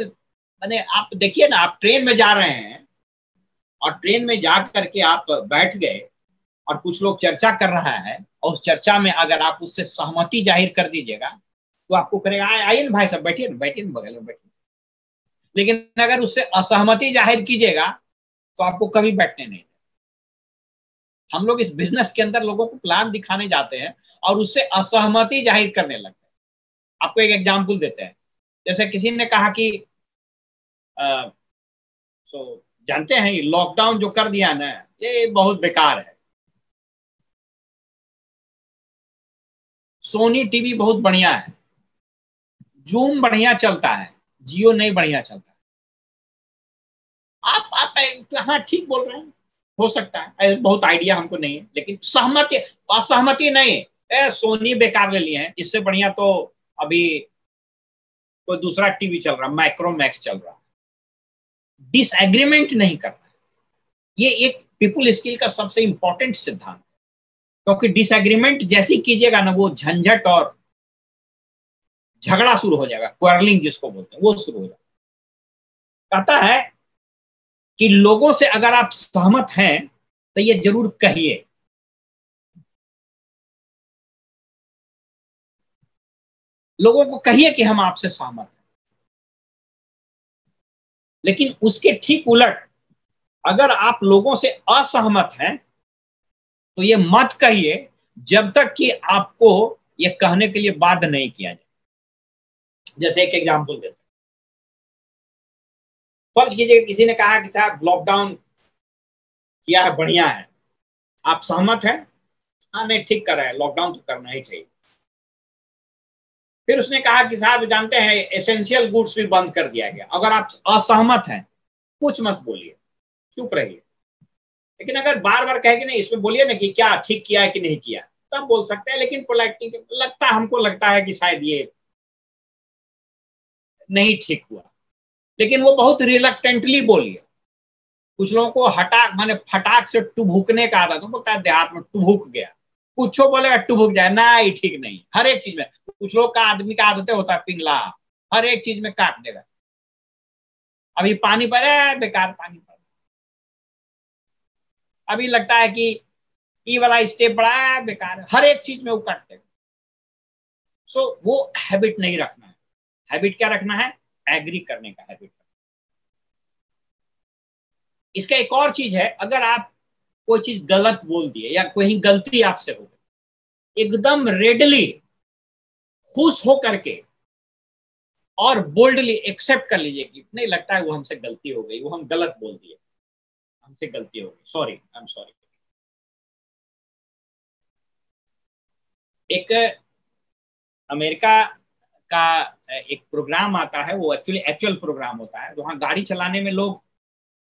Speaker 1: मैंने, आप देखिए ना, आप ट्रेन में जा रहे हैं और ट्रेन में जा करके आप बैठ गए और कुछ लोग चर्चा कर रहा है, और उस चर्चा में अगर आप उससे सहमति जाहिर कर दीजिएगा तो आपको करेगा आइए ना भाई साहब, बैठिए ना, बैठिए ना, बगल में बैठिए। लेकिन अगर उससे असहमति जाहिर कीजिएगा तो आपको कभी बैठने नहीं। हम लोग इस बिजनेस के अंदर लोगों को प्लान दिखाने जाते हैं और उससे असहमति जाहिर करने लगते हैं। आपको एक एग्जाम्पल देते हैं। जैसे किसी ने कहा कि जानते हैं लॉकडाउन जो कर दिया ना, ये बहुत बेकार है, सोनी टीवी बहुत बढ़िया है, जूम बढ़िया चलता है, जियो नहीं बढ़िया चलता। आप हाँ ठीक बोल रहे हैं, हो सकता है, बहुत आइडिया हमको नहीं है, लेकिन सहमति, असहमति नहीं। सोनी बेकार ले लिए हैं, इससे बढ़िया तो अभी कोई दूसरा टीवी चल रहा, माइक्रोमैक्स चल रहा। डिसएग्रीमेंट नहीं करना, ये एक पीपल स्किल का सबसे इंपॉर्टेंट सिद्धांत है। क्योंकि डिसएग्रीमेंट जैसे कीजिएगा ना, वो झंझट और झगड़ा शुरू हो जाएगा, क्वारलिंग जिसको बोलते हैं, वो शुरू हो जाएगा। कहता है कि लोगों से अगर आप सहमत हैं तो ये जरूर कहिए। लोगों को कहिए कि हम आपसे सहमत हैं। लेकिन उसके ठीक उलट, अगर आप लोगों से असहमत हैं तो ये मत कहिए जब तक कि आपको ये कहने के लिए बाध्य नहीं किया जाए। जैसे एक एग्जांपल देते हैं, फर्ज कीजिए किसी ने कहा कि साहब लॉकडाउन किया है, बढ़िया है, आप सहमत हैं? हाँ नहीं ठीक कर रहे हैं, लॉकडाउन तो करना ही चाहिए। फिर उसने कहा कि साहब जानते हैं एसेंशियल गुड्स भी बंद कर दिया गया, अगर आप असहमत हैं कुछ मत बोलिए, चुप रहिए। लेकिन अगर बार बार कहे कि नहीं, इसमें बोलिए ना कि क्या ठीक किया है कि नहीं किया, तब बोल सकते हैं। लेकिन पोलाइटली लगता, हमको लगता है कि शायद ये नहीं ठीक हुआ, लेकिन वो बहुत रिलक्टेंटली बोलिए। कुछ लोगों को हटाक माने फटाक से टुभुकने का आदत, बोलता है देहात में टुभुक गया, कुछ बोलेगा टुभुक जाए ना, ये ठीक नहीं। हर एक चीज में कुछ लोग का, आदमी का आदत होता है पिंगला, हर एक चीज में काट देगा। अभी पानी पड़े बेकार पानी पड़े, अभी लगता है कि ये वाला स्टेप बड़ा है बेकार, हर एक चीज में वो काट देगा। सो वो हैबिट नहीं रखना है। हैबिट क्या रखना है? एग्री करने का हैबिट। इसका एक और चीज है, अगर आप कोई चीज गलत बोल दिए या कोई गलती आपसे हो गई, एकदम रेडली खुश हो करके और बोल्डली एक्सेप्ट कर लीजिए कि नहीं, लगता है वो हमसे गलती हो गई, वो हम गलत बोल दिए, हमसे गलती हो गई, सॉरी, आई एम सॉरी। एक अमेरिका का एक प्रोग्राम आता है, वो एक्चुअल प्रोग्राम होता है, जहाँ गाड़ी चलाने में लोग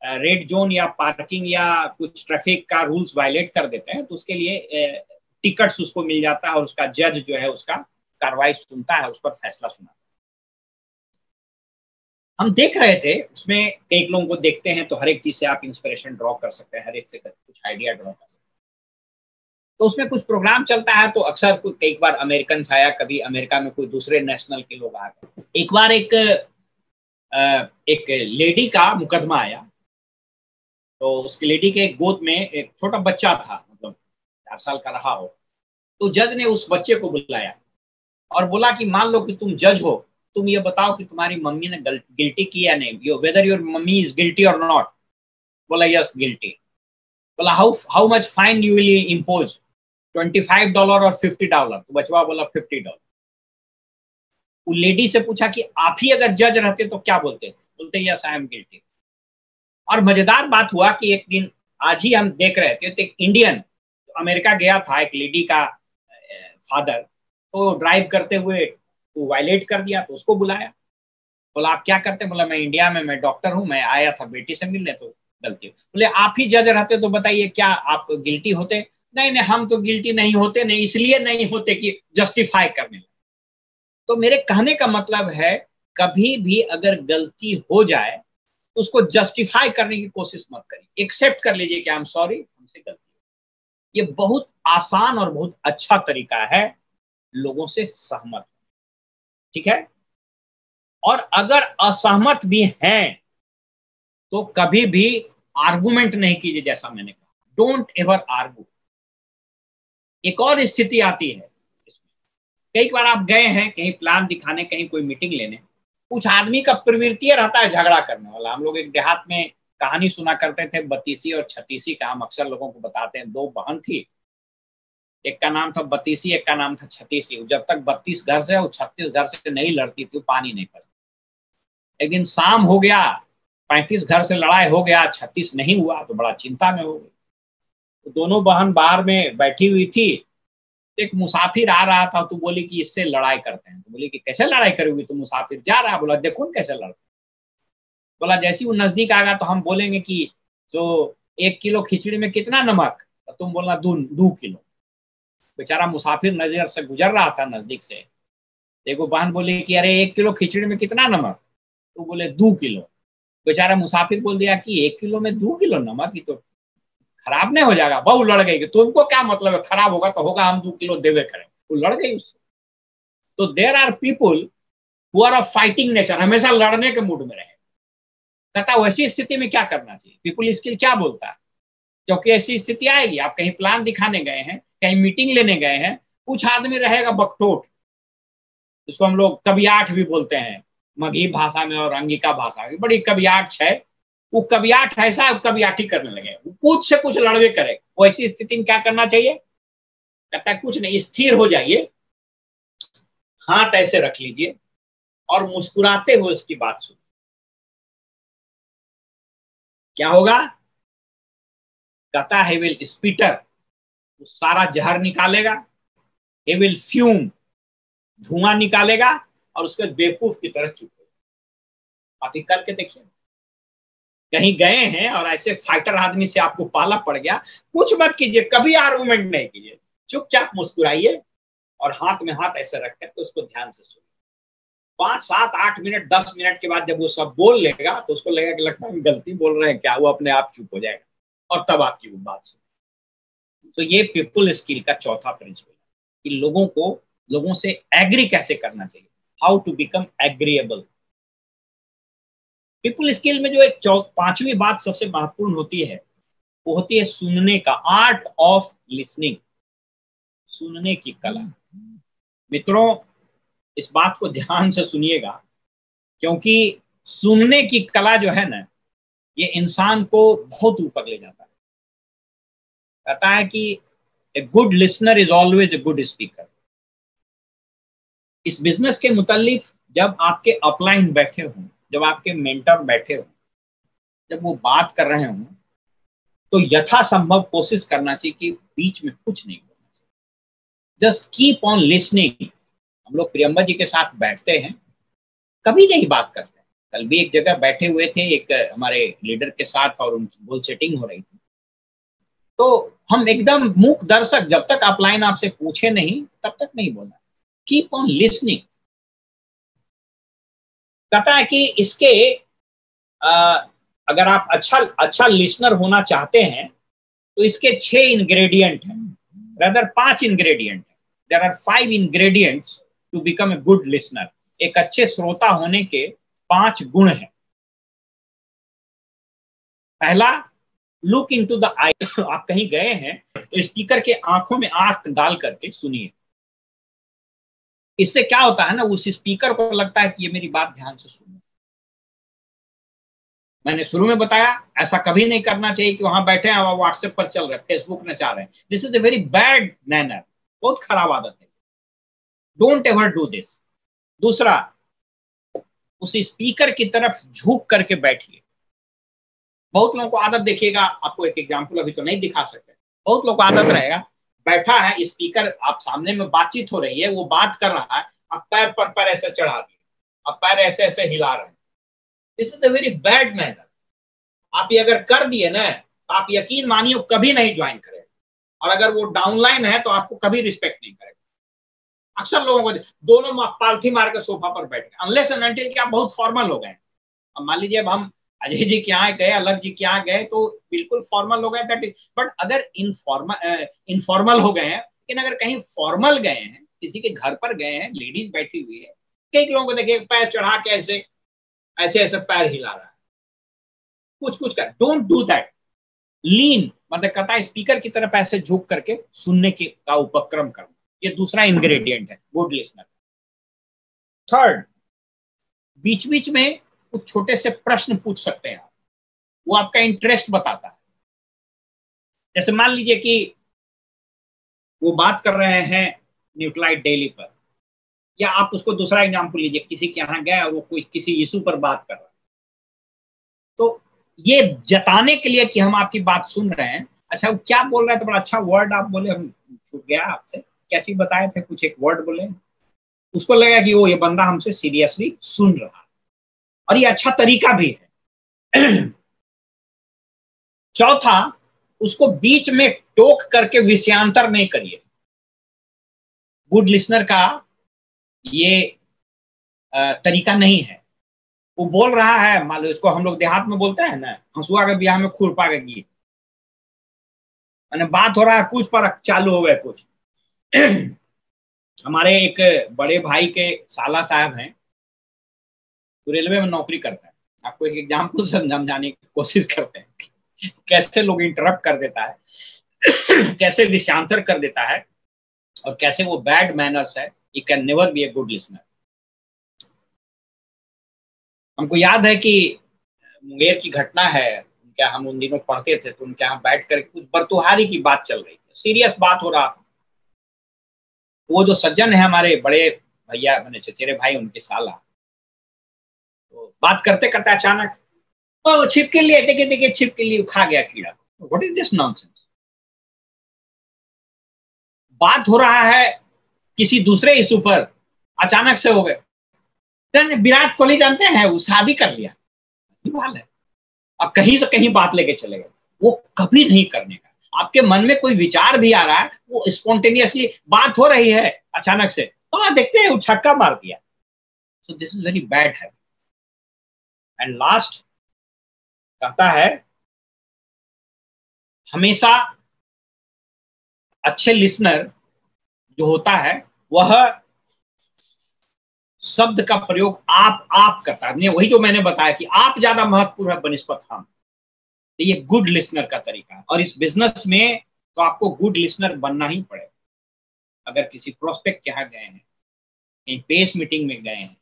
Speaker 1: रेड जोन या पार्किंग या कुछ ट्रैफिक का रूल्स वायलेट कर देते हैं, तो उसके लिए टिकट्स उसको मिल जाता है और उसका जज जो है उसका कार्रवाई सुनता है, उस पर फैसला सुनाता है। हम देख रहे थे उसमें, कई लोगों को देखते हैं तो हर एक चीज से आप इंस्पिरेशन ड्रॉ कर सकते हैं, हर एक से कुछ आइडिया ड्रॉ कर सकते हैं। तो उसमें कुछ प्रोग्राम चलता है तो अक्सर कई बार अमेरिकन आया, कभी अमेरिका में कोई दूसरे नेशनल के लोग आ गए। एक बार एक लेडी का मुकदमा आया, तो उसकी लेडी के गोद में एक छोटा बच्चा था, मतलब 4 साल का रहा हो। तो जज ने उस बच्चे को बुलाया और बोला कि मान लो कि तुम जज हो, तुम ये बताओ कि तुम्हारी मम्मी ने गिल्टी की या नहीं, whether your mummy is guilty और नॉट। बोला यस गिल्टी। बोला how much fine you will impose, $25 और $50। तो बचवा बोला $50। वो लेडी से पूछा कि आप ही अगर जज रहते तो क्या बोलते? बोलते यस आई एम गिल्टी। और मजेदार बात हुआ कि एक दिन, आज ही हम देख रहे थे, तो एक इंडियन तो अमेरिका गया था, एक लेडी का फादर, तो ड्राइव करते हुए वो वायलेट कर दिया, तो उसको बुलाया। बोला आप क्या करते? बोला मैं इंडिया में, मैं डॉक्टर हूँ, मैं आया था बेटी से मिलने, तो गलती। बोले आप ही जज रहते तो बताइए क्या आप गिल्टी होते? नहीं नहीं, हम तो गिल्टी नहीं होते, नहीं इसलिए नहीं होते कि जस्टिफाई करने लगे। तो मेरे कहने का मतलब है, कभी भी अगर गलती हो जाए तो उसको जस्टिफाई करने की कोशिश मत करिए, एक्सेप्ट कर लीजिए कि आई एम सॉरी, हमसे गलती। ये बहुत आसान और बहुत अच्छा तरीका है लोगों से सहमत, ठीक है। और अगर असहमत भी हैं तो कभी भी आर्गुमेंट नहीं कीजिए, जैसा मैंने कहा, डोंट एवर आर्गू। एक और स्थिति आती है इसमें, कई बार आप गए हैं कहीं प्लान दिखाने, कहीं कोई मीटिंग लेने, कुछ आदमी का प्रवृत्ति रहता है झगड़ा करने वाला। हम लोग एक देहात में कहानी सुना करते थे, बत्तीसी और छत्तीसी का, हम अक्सर लोगों को बताते हैं। 2 बहन थी, एक का नाम था बत्तीसी, एक का नाम था छत्तीसी। जब तक 32 घर से और 36 घर से नहीं लड़ती थी, पानी नहीं पड़ती। एक दिन शाम हो गया, 35 घर से लड़ाई हो गया, 36 नहीं हुआ, तो बड़ा चिंता में हो गई। तो दोनों बहन बाहर में बैठी हुई थी, एक मुसाफिर आ रहा था, तो बोली कि इससे लड़ाई करते हैं। तो बोली कि कैसे लड़ाई करोगी, तो मुसाफिर जा रहा। बोला देखो कैसे लड़ते। बोला जैसे वो नजदीक आएगा तो हम बोलेंगे कि जो 1 किलो खिचड़ी में कितना नमक, तो तुम बोलना 2 किलो। बेचारा मुसाफिर नजर से गुजर रहा था नजदीक से, देखो बहन बोली कि अरे 1 किलो खिचड़ी में कितना नमक, तो बोले 2 किलो। बेचारा मुसाफिर बोल दिया कि 1 किलो में 2 किलो नमक, ही तो खराब नहीं हो जाएगा। बहु लड़ गई कि तुमको क्या मतलब है, खराब होगा तो होगा, हम 2 किलो देवे करें। वो लड़ गई उससे। तो there are people who are of fighting nature, हमेशा लड़ने के मूड में रहे। कहता वैसी स्थिति में क्या करना चाहिए, पीपुल स्किल क्या बोलता है? क्योंकि ऐसी स्थिति आएगी, आप कहीं प्लान दिखाने गए हैं, कहीं मीटिंग लेने गए हैं, कुछ आदमी रहेगा बकटोट, जिसको हम लोग कबियाठ भी बोलते हैं, मगही भाषा में और अंगिका भाषा में, बड़ी कबियाठ है। वो कबियाठ ऐसा कबियाठी करने लगे, कुछ से कुछ लड़वे करे। वैसी स्थिति में क्या करना चाहिए? कहता है कुछ नहीं, स्थिर हो जाइए, हाथ ऐसे रख लीजिए और मुस्कुराते हुए उसकी बात सुनिए। क्या होगा? कहता है विल स्पीटर, वो सारा जहर निकालेगा, he will fume, धुआं निकालेगा, और उसके बेवकूफ की तरह चुप हो। आप ही करके देखिए, कहीं गए हैं और ऐसे फाइटर आदमी से आपको पाला पड़ गया, कुछ मत कीजिए, कभी आर्गुमेंट नहीं कीजिए, चुपचाप मुस्कुराइए और हाथ में हाथ ऐसे रख करके उसको ध्यान से सुनिए। 5, 7, 8 मिनट, 10 मिनट के बाद जब वो सब बोल लेगा तो उसको लगेगा कि लगता है गलती बोल रहे हैं क्या, वो अपने आप चुप हो जाएगा और तब आपकी वो बात सुने। तो ये पीपल स्किल का चौथा प्रिंसिपल है कि लोगों से एग्री कैसे करना चाहिए, how to become agreeable. People skill में जो एक 5वीं बात सबसे महत्वपूर्ण होती है, वो होती है सुनने का, आर्ट ऑफ लिसनिंग, सुनने की कला। मित्रों, इस बात को ध्यान से सुनिएगा, क्योंकि सुनने की कला जो है ना, ये इंसान को बहुत ऊपर ले जाता है। कहता है कि ए good listener is always a good speaker. इस बिजनेस के मुतालिक जब आपके अपलाइन बैठे हों, जब आपके मेंटर बैठे हों, जब वो बात कर रहे हों, तो यथासंभव कोशिश करना चाहिए कि बीच में कुछ नहीं बोलना चाहिए। Just keep on listening. हम लोग प्रियंबा जी के साथ बैठते हैं, कभी नहीं बात करते। कल भी एक जगह बैठे हुए थे एक हमारे लीडर के साथ और उनकी गोल सेटिंग हो रही थी, तो हम एकदम मूक दर्शक, जब तक अपलाइन आपसे पूछे नहीं तब तक नहीं बोलना। Keep on listening. कहता है कि इसके अगर आप अच्छा लिसनर होना चाहते हैं तो इसके 6 इंग्रेडिएंट हैं, rather 5 ingredient. There are 5 ingredients to become a good listener. एक अच्छे श्रोता होने के 5 गुण हैं। पहला, लुक इनटू द आई। आप कहीं गए हैं तो स्पीकर के आंखों में आंख डाल करके सुनिए। इससे क्या होता है ना, उस स्पीकर को लगता है कि ये मेरी बात ध्यान से सुन। मैंने शुरू में बताया, ऐसा कभी नहीं करना चाहिए कि वहां बैठे हैं और व्हाट्सएप पर चल रहे हैं, फेसबुक में चाह रहे हैं। This is a very bad manner, बहुत खराब आदत है। Don't ever do this. दूसरा, उस स्पीकर की तरफ झुक करके बैठिए। बहुत लोगों को आदत, देखिएगा, आपको एक एग्जांपल अभी तो नहीं दिखा सकते, बहुत लोगों को आदत रहेगा, बैठा है स्पीकर, आप सामने में बातचीत हो रही है, वो बात कर रहा है, आप पैर पर पैर ऐसे चढ़ा दिए, आप पैर ऐसे ऐसे हिला रहे हैं। This is a very bad manner. आप ये अगर कर दिए ना, तो आप यकीन मानिए कभी नहीं ज्वाइन करेगा, और अगर वो डाउनलाइन है तो आपको कभी रिस्पेक्ट नहीं करेगा। अक्सर लोगों को दोनों पालथी मार के सोफा पर बैठ गए, अनलेस एंड अनटिल कि आप बहुत फॉर्मल हो गए। अब मान लीजिए अब हम अजय जी के यहाँ गए, अलग जी के यहाँ गए, तो बिल्कुल फॉर्मल हो गए, दैट। बट अगर इनफॉर्मल हो गए हैं, लेकिन अगर कहीं फॉर्मल गए हैं, किसी के घर पर गए हैं, लेडीज बैठी हुई है, कई लोगों को देखिए पैर चढ़ा के ऐसे ऐसे ऐसे पैर हिला रहा है, कुछ कुछ कर। Don't do that. लीन, मतलब कहता है स्पीकर की तरफ ऐसे झुक करके सुनने के का उपक्रम करना। ये दूसरा इंग्रेडिएंट है गुड लिसनर। थर्ड, बीच बीच में कुछ छोटे से प्रश्न पूछ सकते हैं आप, वो आपका इंटरेस्ट बताता है। जैसे मान लीजिए कि वो बात कर रहे हैं न्यूक्लाइड डेली पर, या आप उसको दूसरा एग्जाम्पल लीजिए, किसी के यहाँ गए और वो कोई किसी इशू पर बात कर रहा है, तो ये जताने के लिए कि हम आपकी बात सुन रहे हैं। अच्छा, वो क्या बोल रहे थे, बड़ा अच्छा वर्ड आप बोले, हम छूट गया आपसे, क्या चीज बताए थे, कुछ एक वर्ड बोले, उसको लगा कि वो ये बंदा हमसे सीरियसली सुन रहा है, और ये अच्छा तरीका भी है। चौथा, उसको बीच में टोक करके विषयांतर नहीं करिए। गुड लिसनर का ये तरीका नहीं है। वो बोल रहा है, मान लो इसको हम लोग देहात में बोलते हैं ना, हंसुआ के ब्याह में खुरपा के गीत, मैंने बात हो रहा है कुछ पर चालू हो गए कुछ। हमारे एक बड़े भाई के साला साहब हैं, तो रेलवे में नौकरी करते हैं। आपको एक एग्जाम्पल समझाने की कोशिश करते हैं, कैसे लोग इंटरप्ट कर देता है, कैसे विषयांतर कर देता है, और कैसे वो बैड मैनर्स है। You can never be A good listener. हमको याद है कि मुंगेर की घटना है, क्या हम उन दिनों पढ़ते थे, तो उनके यहाँ बैठ कर कुछ बरतुहारी की बात चल रही थी, सीरियस बात हो रहा था। वो जो सज्जन है हमारे बड़े भैया, मैंने चचेरे भाई, उनके साला, तो बात करते करते अचानक छिपकली, देखिए देखिए छिपकली खा गया कीड़ा। What is this nonsense. बात हो रहा है किसी दूसरे इशू पर, अचानक से हो गए। विराट कोहली जानते हैं, वो शादी कर लिया, है, अब कहीं से कहीं बात लेके चले गए। वो कभी नहीं करने का। आपके मन में कोई विचार भी आ रहा है, वो स्पॉन्टेनियसली बात हो रही है, अचानक से देखते हैं वो छक्का मार दिया। सो this is very bad habit. And last कहता है, हमेशा अच्छे लिसनर जो होता है, वह शब्द का प्रयोग आप करता है। वही जो मैंने बताया कि आप ज्यादा महत्वपूर्ण है बनस्पत हम। तो ये गुड लिसनर का तरीका है, और इस बिजनेस में तो आपको गुड लिसनर बनना ही पड़ेगा। अगर किसी प्रोस्पेक्ट के यहाँ गए हैं, कहीं पेस मीटिंग में गए हैं,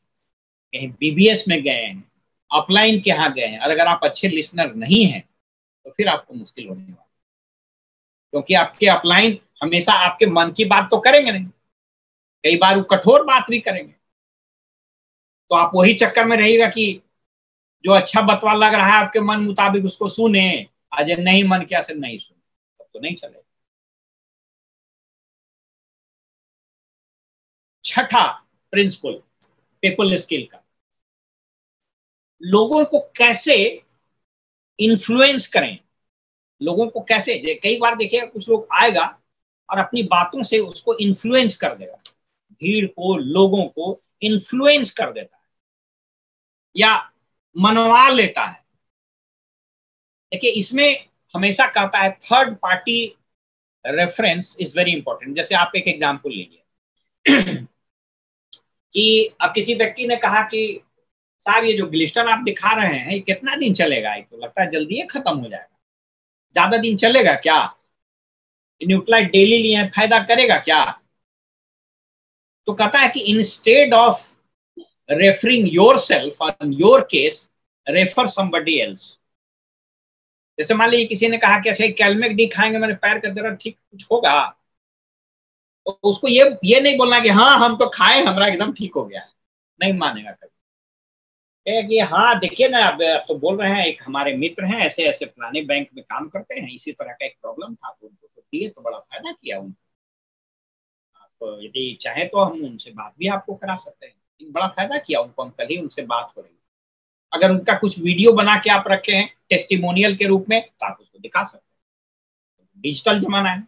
Speaker 1: कहीं बीबीएस में गए हैं, अपलाइन के यहाँ गए हैं, और अगर आप अच्छे लिसनर नहीं हैं, तो फिर आपको मुश्किल होने वाला है। क्योंकि आपके अपलाइन हमेशा आपके मन की बात तो करेंगे नहीं, कई बार वो कठोर बात भी करेंगे, तो आप वही चक्कर में रहिएगा कि जो अच्छा बतवा लग रहा है आपके मन मुताबिक उसको सुने, आज नहीं मन किया से नहीं सुने, तब तो नहीं चलेगा। छठा प्रिंसिपल पीपल स्किल का, लोगों को कैसे इन्फ्लुएंस करें, लोगों को कैसे, कई बार देखिए कुछ लोग आएगा और अपनी बातों से उसको इन्फ्लुएंस कर देगा, भीड़ को, लोगों को इन्फ्लुएंस कर देता है या मनवा लेता है। देखिए इसमें हमेशा कहता है third party reference is very important. जैसे आप एक एग्जांपल लीजिए कि अब किसी व्यक्ति ने कहा कि साहब ये जो ग्लिस्टर आप दिखा रहे हैं ये कितना दिन चलेगा, ये तो लगता है जल्दी ही खत्म हो जाएगा, ज्यादा दिन चलेगा क्या, न्यूक्लाइड डेली लिए फायदा करेगा क्या? तो कहता है कि instead of referring yourself on your case, refer somebody else. जैसे मान लीजिए किसी ने कहा कि अच्छा कैलमेक डी खाएंगे मेरे पैर का दर्द ठीक कुछ होगा, तो उसको ये नहीं बोलना कि हाँ हम तो खाए हमारा एकदम ठीक हो गया, नहीं मानेगा कभी। कि हाँ देखिए ना, अब तो बोल रहे हैं एक हमारे मित्र हैं ऐसे ऐसे पुराने बैंक में काम करते हैं, इसी तरह का एक प्रॉब्लम था तो उनको तो दिए तो बड़ा फायदा किया उनको, आप यदि चाहे तो हम उनसे बात भी आपको करा सकते हैं, बड़ा फायदा किया उनको, हम कल ही उनसे बात हो रही है। अगर उनका कुछ वीडियो बना के आप रखे हैं टेस्टिमोनियल के रूप में तो आप उसको दिखा सकते हैं, डिजिटल जमाना है।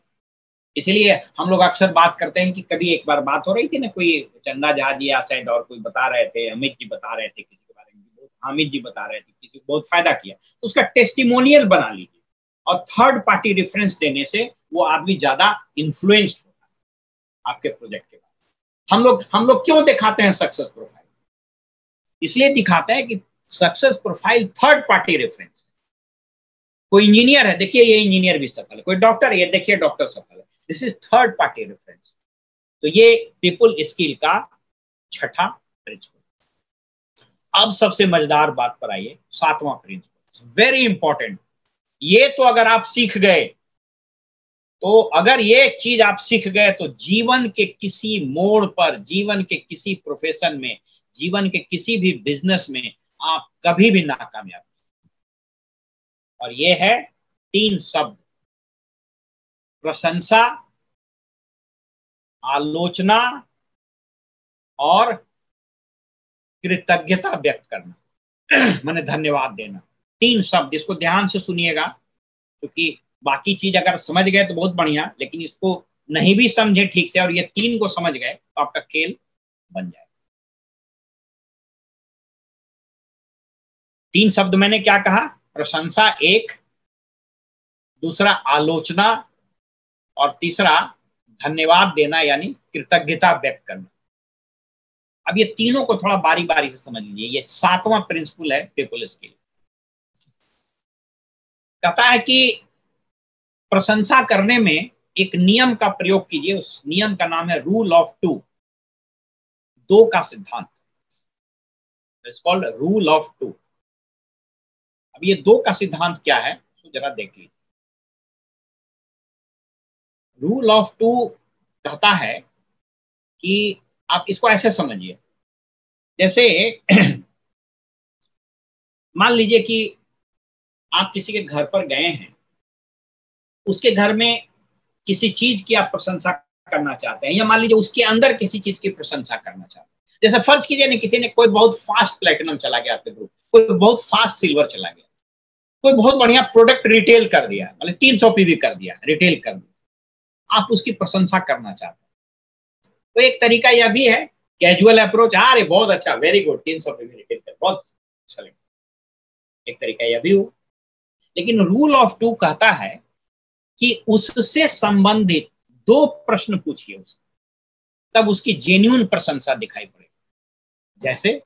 Speaker 1: इसीलिए हम लोग अक्सर बात करते हैं कि कभी एक बार बात हो रही थी ना, कोई चंदा झा जी या शायद और कोई बता रहे थे, अमित जी बता रहे थे किसी के बारे में, हामिद जी बता रहे थे किसी को बहुत फायदा किया, तो उसका टेस्टिमोनियल बना लीजिए और थर्ड पार्टी रेफरेंस देने से वो आदमी ज्यादा इन्फ्लुएंस्ड होता है आपके प्रोजेक्ट के बाद। हम लोग क्यों दिखाते हैं सक्सेस प्रोफाइल? इसलिए दिखाते हैं कि success profile third party reference. कोई इंजीनियर है, देखिए ये इंजीनियर भी सफल है, कोई डॉक्टर है, ये देखिए डॉक्टर सफल है, this is third party reference. तो ये पीपल स्किल का छठा प्रिंसिपल। अब सबसे मजेदार बात पर आइए, सातवां प्रिंसिपल, वेरी इंपॉर्टेंट। ये तो अगर आप सीख गए, तो अगर ये चीज आप सीख गए तो जीवन के किसी मोड़ पर, जीवन के किसी प्रोफेशन में, जीवन के किसी भी बिजनेस में आप कभी भी नाकामयाब। और ये है 3 शब्द, प्रशंसा, आलोचना और कृतज्ञता व्यक्त करना माने धन्यवाद देना। 3 शब्द, इसको ध्यान से सुनिएगा, क्योंकि बाकी चीज अगर समझ गए तो बहुत बढ़िया, लेकिन इसको नहीं भी समझे ठीक से और ये 3 को समझ गए तो आपका खेल बन जाएगा। 3 शब्द मैंने क्या कहा, प्रशंसा एक, दूसरा आलोचना और तीसरा धन्यवाद देना यानी कृतज्ञता व्यक्त करना। अब ये तीनों को थोड़ा बारी बारी से समझ लीजिए, ये सातवां प्रिंसिपल है पीपल स्किल। कहता है कि प्रशंसा करने में एक नियम का प्रयोग कीजिए, उस नियम का नाम है रूल ऑफ 2, 2 का सिद्धांत, इट्स कॉल्ड रूल ऑफ 2। अब ये 2 का सिद्धांत क्या है तो जरा देख लीजिए। रूल ऑफ 2 कहता है कि आप इसको ऐसे समझिए, जैसे मान लीजिए कि आप किसी के घर पर गए हैं, उसके घर में किसी चीज की आप प्रशंसा करना चाहते हैं, या मान लीजिए उसके अंदर किसी चीज की प्रशंसा करना चाहते हैं। जैसे फर्ज कीजिए ना, किसी ने कोई बहुत फास्ट प्लेटिनम चला गया आपके ग्रुप, कोई बहुत फास्ट सिल्वर चला गया, कोई बहुत बढ़िया प्रोडक्ट रिटेल कर दिया, मतलब 300 पीवी कर दिया, रिटेल कर दिया, आप उसकी प्रशंसा करना चाहते हैं। तो एक तरीका यह भी है, कैजुअल अप्रोच, अरे बहुत अच्छा, वेरी गुड, 300 पीवी रिटेल कर, बहुत अच्छा, एक तरीका यह भी हो। लेकिन रूल ऑफ 2 कहता है कि उससे संबंधित 2 प्रश्न पूछिए उससे, तब उसकी जेन्युइन प्रशंसा दिखाई पड़ेगी। जैसे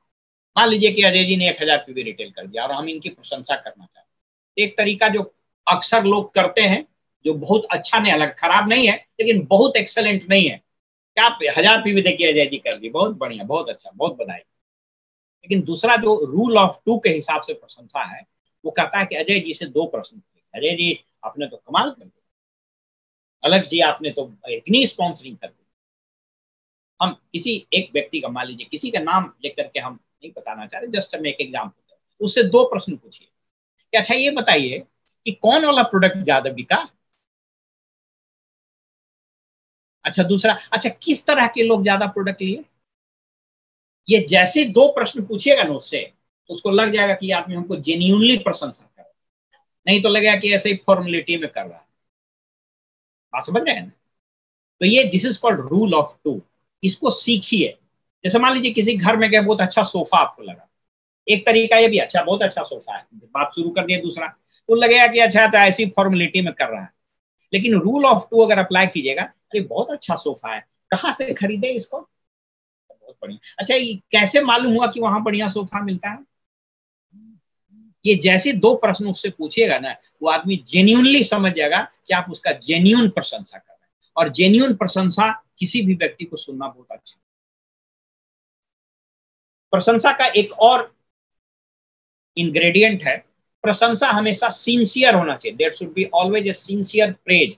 Speaker 1: मान लीजिए कि अजय जी ने 1000 पीवी रिटेल कर दिया और हम इनकी प्रशंसा करना चाहते हैं। एक तरीका जो अक्सर लोग करते हैं, जो बहुत अच्छा नहीं, अलग खराब नहीं है लेकिन बहुत एक्सेलेंट नहीं है, क्या आप 1000 पीवी देखिए अजय जी कर दी, बहुत बढ़िया, बहुत अच्छा, बहुत बधाई। लेकिन दूसरा जो रूल ऑफ 2 के हिसाब से प्रशंसा है, वो कहता है कि अजय जी से 2 प्रश्न, अजय जी आपने तो कमाल कर दिया, अलग जी, आपने तो इतनी स्पॉन्सरिंग कर दी। हम किसी एक व्यक्ति का, मान लीजिए किसी का नाम लेकर के हम नहीं बताना चाह रहे, जस्ट हम एक एग्जाम्पल, उससे 2 प्रश्न पूछिए कि अच्छा ये बताइए कि कौन वाला प्रोडक्ट ज्यादा बिका। अच्छा दूसरा, अच्छा किस तरह के लोग ज्यादा प्रोडक्ट लिए। ये जैसे 2 प्रश्न पूछिएगा ना उससे, तो उसको लग जाएगा कि आदमी हमको जेन्युइनली प्रशंसा कर रहा है, नहीं तो लगेगा कि ऐसे ही फॉर्मेलिटी में कर रहा है। बात समझ रहे हैं ना? तो ये this is called rule of 2। इसको सीखिए। जैसे मान लीजिए किसी घर में गए, बहुत अच्छा सोफा आपको लगा, एक तरीका ये भी, अच्छा बहुत अच्छा सोफा है, बात शुरू कर दिया। दूसरा तो लगेगा कि अच्छा तो ऐसी फॉर्मेलिटी में कर रहा है। लेकिन रूल ऑफ 2 अगर अप्लाई कीजिएगा, अरे बहुत अच्छा सोफा है, कहाँ से खरीदे इसको, बहुत बढ़िया, अच्छा ये कैसे मालूम हुआ कि वहां बढ़िया सोफा मिलता है। ये जैसे 2 प्रश्न उससे पूछिएगा ना, वो आदमी जेन्युइनली समझ जाएगा कि आप उसका जेन्युइन प्रशंसा कर रहे हैं। और जेन्युइन प्रशंसा किसी भी व्यक्ति को सुनना बहुत अच्छा। प्रशंसा का एक और इंग्रेडिएंट है, प्रशंसा हमेशा सिंसियर होना चाहिए। There should be always a sincere praise.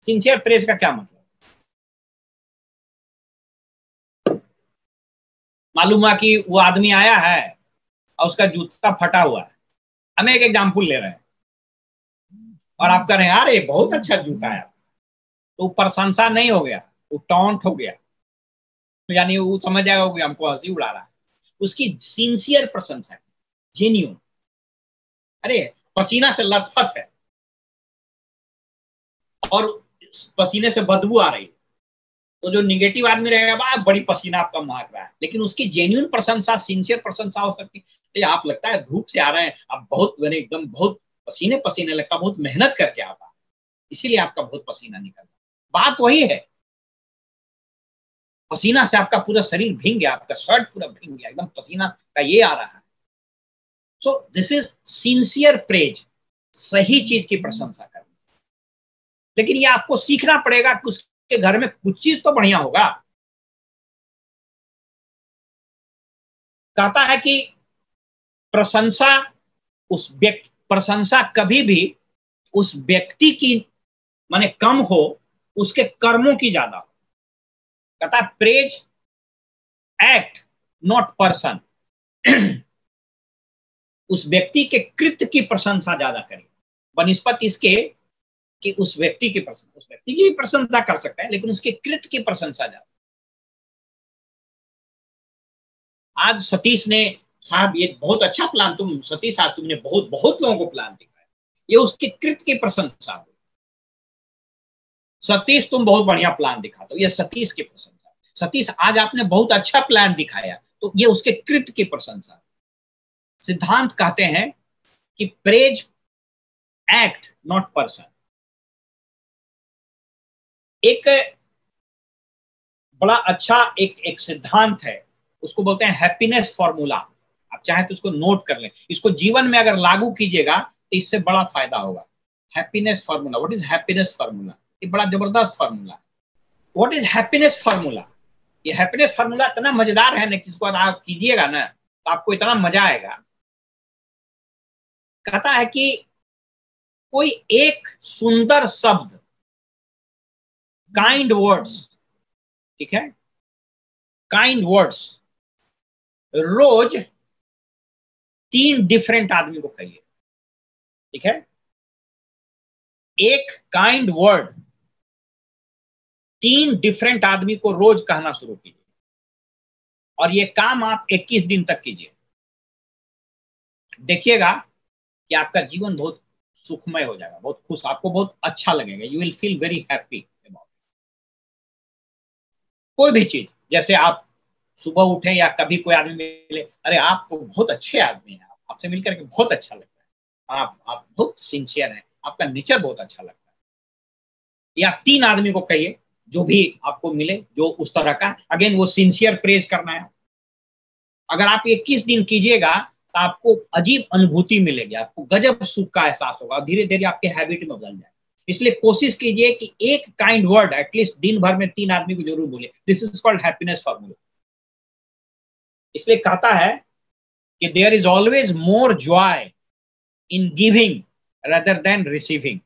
Speaker 1: Sincere praise का क्या मतलब, मालूम हुआ कि वो आदमी आया है और उसका जूता फटा हुआ है, हम एक एग्जाम्पल ले रहे हैं, और आप कह रहे हैं यार ये बहुत अच्छा जूता है, तो प्रशंसा नहीं हो गया, वो टॉन्ट हो गया, तो यानी वो समझ जाएगा कि हमको हंसी उड़ा रहा है। उसकी सिंसियर प्रशंसा, जेन्यून, अरे पसीना से लथपथ है और पसीने से बदबू आ रही है, तो जो निगेटिव आदमी रहेगा, बा बड़ी पसीना आपका महक रहा है, लेकिन उसकी जेन्यून प्रशंसा, सिंसियर प्रशंसा हो सकती है, आप लगता है धूप से आ रहे हैं, आप बहुत एकदम बहुत पसीने पसीने लगता, बहुत मेहनत करके आता, इसीलिए आपका बहुत पसीना निकल रहा। बात वही है, पसीना से आपका पूरा शरीर भीग गया, आपका शर्ट पूरा भीग गया, एकदम पसीना का ये आ रहा है। सो दिस इज सिंसियर प्रेज, सही चीज की प्रशंसा करना। लेकिन ये आपको सीखना पड़ेगा कि उसके घर में कुछ चीज तो बढ़िया होगा। कहता है कि प्रशंसा उस व्यक्ति, प्रशंसा कभी भी उस व्यक्ति की माने कम हो, उसके कर्मों की ज्यादा हो। कहता है प्रेज एक्ट नॉट पर्सन। उस व्यक्ति के कृत्य की प्रशंसा ज्यादा करें बनिस्पत इसके कि उस व्यक्ति की प्रशंसा, उस व्यक्ति की भी प्रशंसा कर सकता है, लेकिन उसके कृत्य की प्रशंसा ज्यादा। आज सतीश ने, साहब ये बहुत अच्छा प्लान, तुम सतीश आज तुमने बहुत बहुत लोगों को प्लान दिखाया, ये उसके कृत्य की प्रशंसा हुई। सतीश तुम बहुत बढ़िया प्लान दिखा, तो ये सतीश की प्रशंसा। सतीश आज आपने बहुत अच्छा प्लान दिखाया, तो ये उसके कृत्य की प्रशंसा। सिद्धांत कहते हैं कि प्रेज एक्ट नॉट पर्सन। एक बड़ा अच्छा एक सिद्धांत है, उसको बोलते हैं हैप्पीनेस फॉर्मूला। आप चाहे तो उसको नोट कर लें, इसको जीवन में अगर लागू कीजिएगा तो इससे बड़ा फायदा होगा। Happiness formula, what is happiness formula, ये बड़ा जबरदस्त फॉर्मूला है। व्हाट इज हैप्पीनेस फॉर्मूला, ये हैप्पीनेस फॉर्मूला इतना मजेदार है ना कि इसको आप कीजिएगा ना तो आपको इतना मजा आएगा। कहता है कि कोई एक सुंदर शब्द, काइंड वर्ड्स, ठीक है, काइंड वर्ड्स रोज 3 डिफरेंट आदमी को कहिए, ठीक है, एक काइंड वर्ड 3 डिफरेंट आदमी को रोज कहना शुरू कीजिए, और ये काम आप 21 दिन तक कीजिए। देखिएगा कि आपका जीवन बहुत सुखमय हो जाएगा, बहुत खुश, आपको बहुत अच्छा लगेगा, you will feel very happy about कोई भी चीज। जैसे आप सुबह उठे या कभी कोई आदमी मिले, अरे आप तो बहुत अच्छे आदमी हैं, आपसे मिलकर के बहुत अच्छा लगता है, आप बहुत सिंसियर हैं, आपका नेचर बहुत अच्छा लगता है। या 3 आदमी को कहिए जो भी आपको मिले, जो उस तरह का, अगेन वो सिंसियर प्रेज करना है। अगर आप 21 दिन कीजिएगा तो आपको अजीब अनुभूति मिलेगी, आपको गजब सुख का एहसास होगा, धीरे धीरे आपके हैबिट में बदल जाए। इसलिए कोशिश कीजिए कि एक काइंड वर्ड एटलीस्ट दिन भर में 3 आदमी को जरूर बोलिए। This is called happiness formula. इसलिए कहता है कि there is always more joy in giving rather than receiving.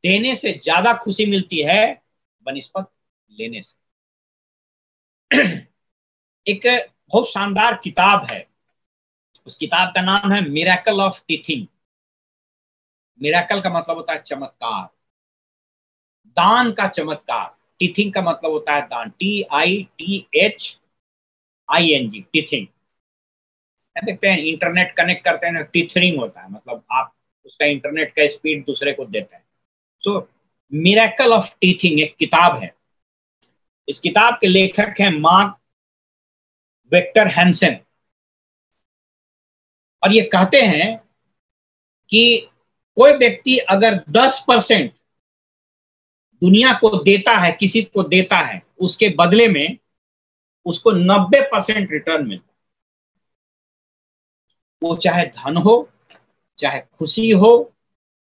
Speaker 1: देने से ज्यादा खुशी मिलती है बनिस्बत लेने से। एक बहुत शानदार किताब है, उस किताब का नाम है मिरेकल ऑफ टीथिंग। मिरेकल का मतलब होता है चमत्कार, दान का चमत्कार। टीथिंग का मतलब होता है दान, TITHING, टीथिंग। देखते हैं इंटरनेट कनेक्ट करते हैं, टीथरिंग होता है, मतलब आप उसका इंटरनेट का स्पीड दूसरे को देते हैं। सो मिरेकल ऑफ टीथिंग एक किताब है। इस किताब के लेखक हैं मार्क विक्टर हैंसन, और ये कहते हैं कि कोई व्यक्ति अगर 10% दुनिया को देता है, किसी को देता है, उसके बदले में उसको 90% रिटर्न मिलता है। वो चाहे धन हो, चाहे खुशी हो,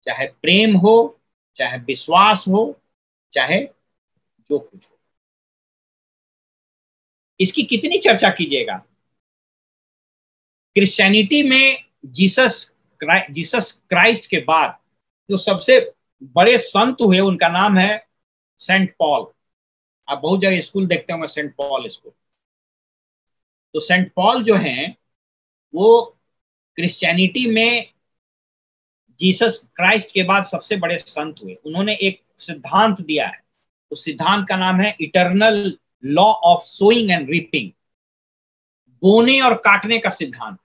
Speaker 1: चाहे प्रेम हो, चाहे विश्वास हो, चाहे जो कुछ हो। इसकी कितनी चर्चा कीजिएगा। क्रिश्चियनिटी में जीसस क्राइस्ट के बाद जो सबसे बड़े संत हुए उनका नाम है सेंट पॉल। आप बहुत जगह स्कूल देखते होंगे सेंट पॉल स्कूल। तो सेंट पॉल जो हैं वो क्रिश्चियनिटी में जीसस क्राइस्ट के बाद सबसे बड़े संत हुए। उन्होंने एक सिद्धांत दिया है, उस सिद्धांत का नाम है eternal law of sowing and reaping, बोने और काटने का सिद्धांत।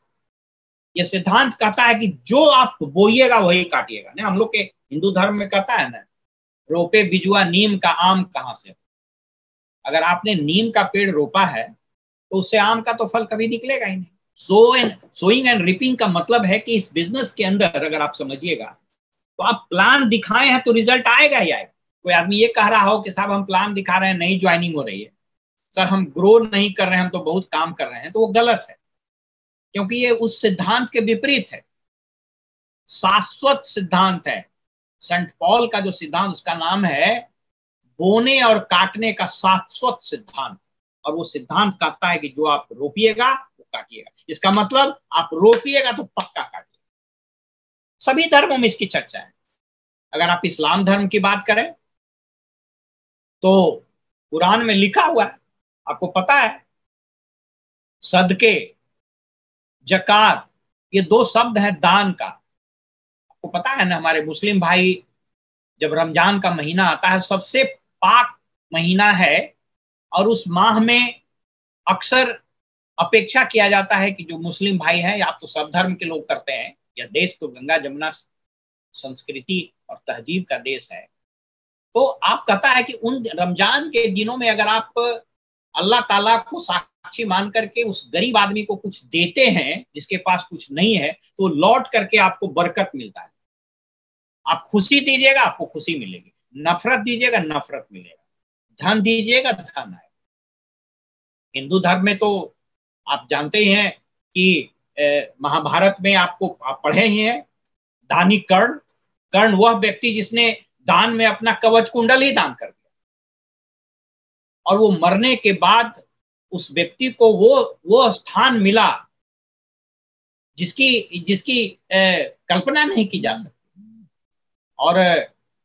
Speaker 1: यह सिद्धांत कहता है कि जो आप बोइएगा वही काटिएगा। ना हम लोग के हिंदू धर्म में कहता है ना, रोपे बिजुआ नीम का आम कहां से। अगर आपने नीम का पेड़ रोपा है तो उससे आम का तो फल कभी निकलेगा ही नहीं। सोइंग एंड रिपिंग का मतलब है कि इस बिजनेस के अंदर अगर आप समझिएगा तो आप प्लान दिखाए हैं तो रिजल्ट आएगा ही आएगा। कोई आदमी ये कह रहा हो कि साहब हम प्लान दिखा रहे हैं, नहीं ज्वाइनिंग हो रही है, सर हम ग्रो नहीं कर रहे हैं, हम तो बहुत काम कर रहे हैं, तो वो गलत है, क्योंकि ये उस सिद्धांत के विपरीत है। शाश्वत सिद्धांत है। सेंट पॉल का जो सिद्धांत उसका नाम है बोने और काटने का शाश्वत सिद्धांत। और वो सिद्धांत कहता है कि जो आप रोपिएगा वो काटिएगा। इसका मतलब आप रोपिएगा तो पक्का काटिएगा। सभी धर्मों में इसकी चर्चा है। अगर आप इस्लाम धर्म की बात करें तो कुरान में लिखा हुआ है, आपको पता है, सदके, जकात, ये दो शब्द हैं दान का। आपको पता है ना, हमारे मुस्लिम भाई जब रमजान का महीना आता है, सबसे पाक महीना है, और उस माह में अक्सर अपेक्षा किया जाता है कि जो मुस्लिम भाई हैं, आप तो सब धर्म के लोग करते हैं, यह देश तो गंगा जमुना संस्कृति और तहजीब का देश है, तो आप कहता है कि उन रमजान के दिनों में अगर आप अल्लाह ताला को साक्षी मान करके उस गरीब आदमी को कुछ देते हैं जिसके पास कुछ नहीं है, तो लौट करके आपको बरकत मिलता है। आप खुशी दीजिएगा आपको खुशी मिलेगी, नफरत दीजिएगा नफरत मिलेगा, धन दीजिएगा धन आएगा। हिंदू धर्म में तो आप जानते ही हैं कि महाभारत में आपको आप पढ़े ही हैं, दानी कर्ण। कर्ण वह व्यक्ति जिसने दान में अपना कवच कुंडल ही दान कर दिया, और वो मरने के बाद उस व्यक्ति को वो स्थान मिला जिसकी जिसकी कल्पना नहीं की जा सकती। और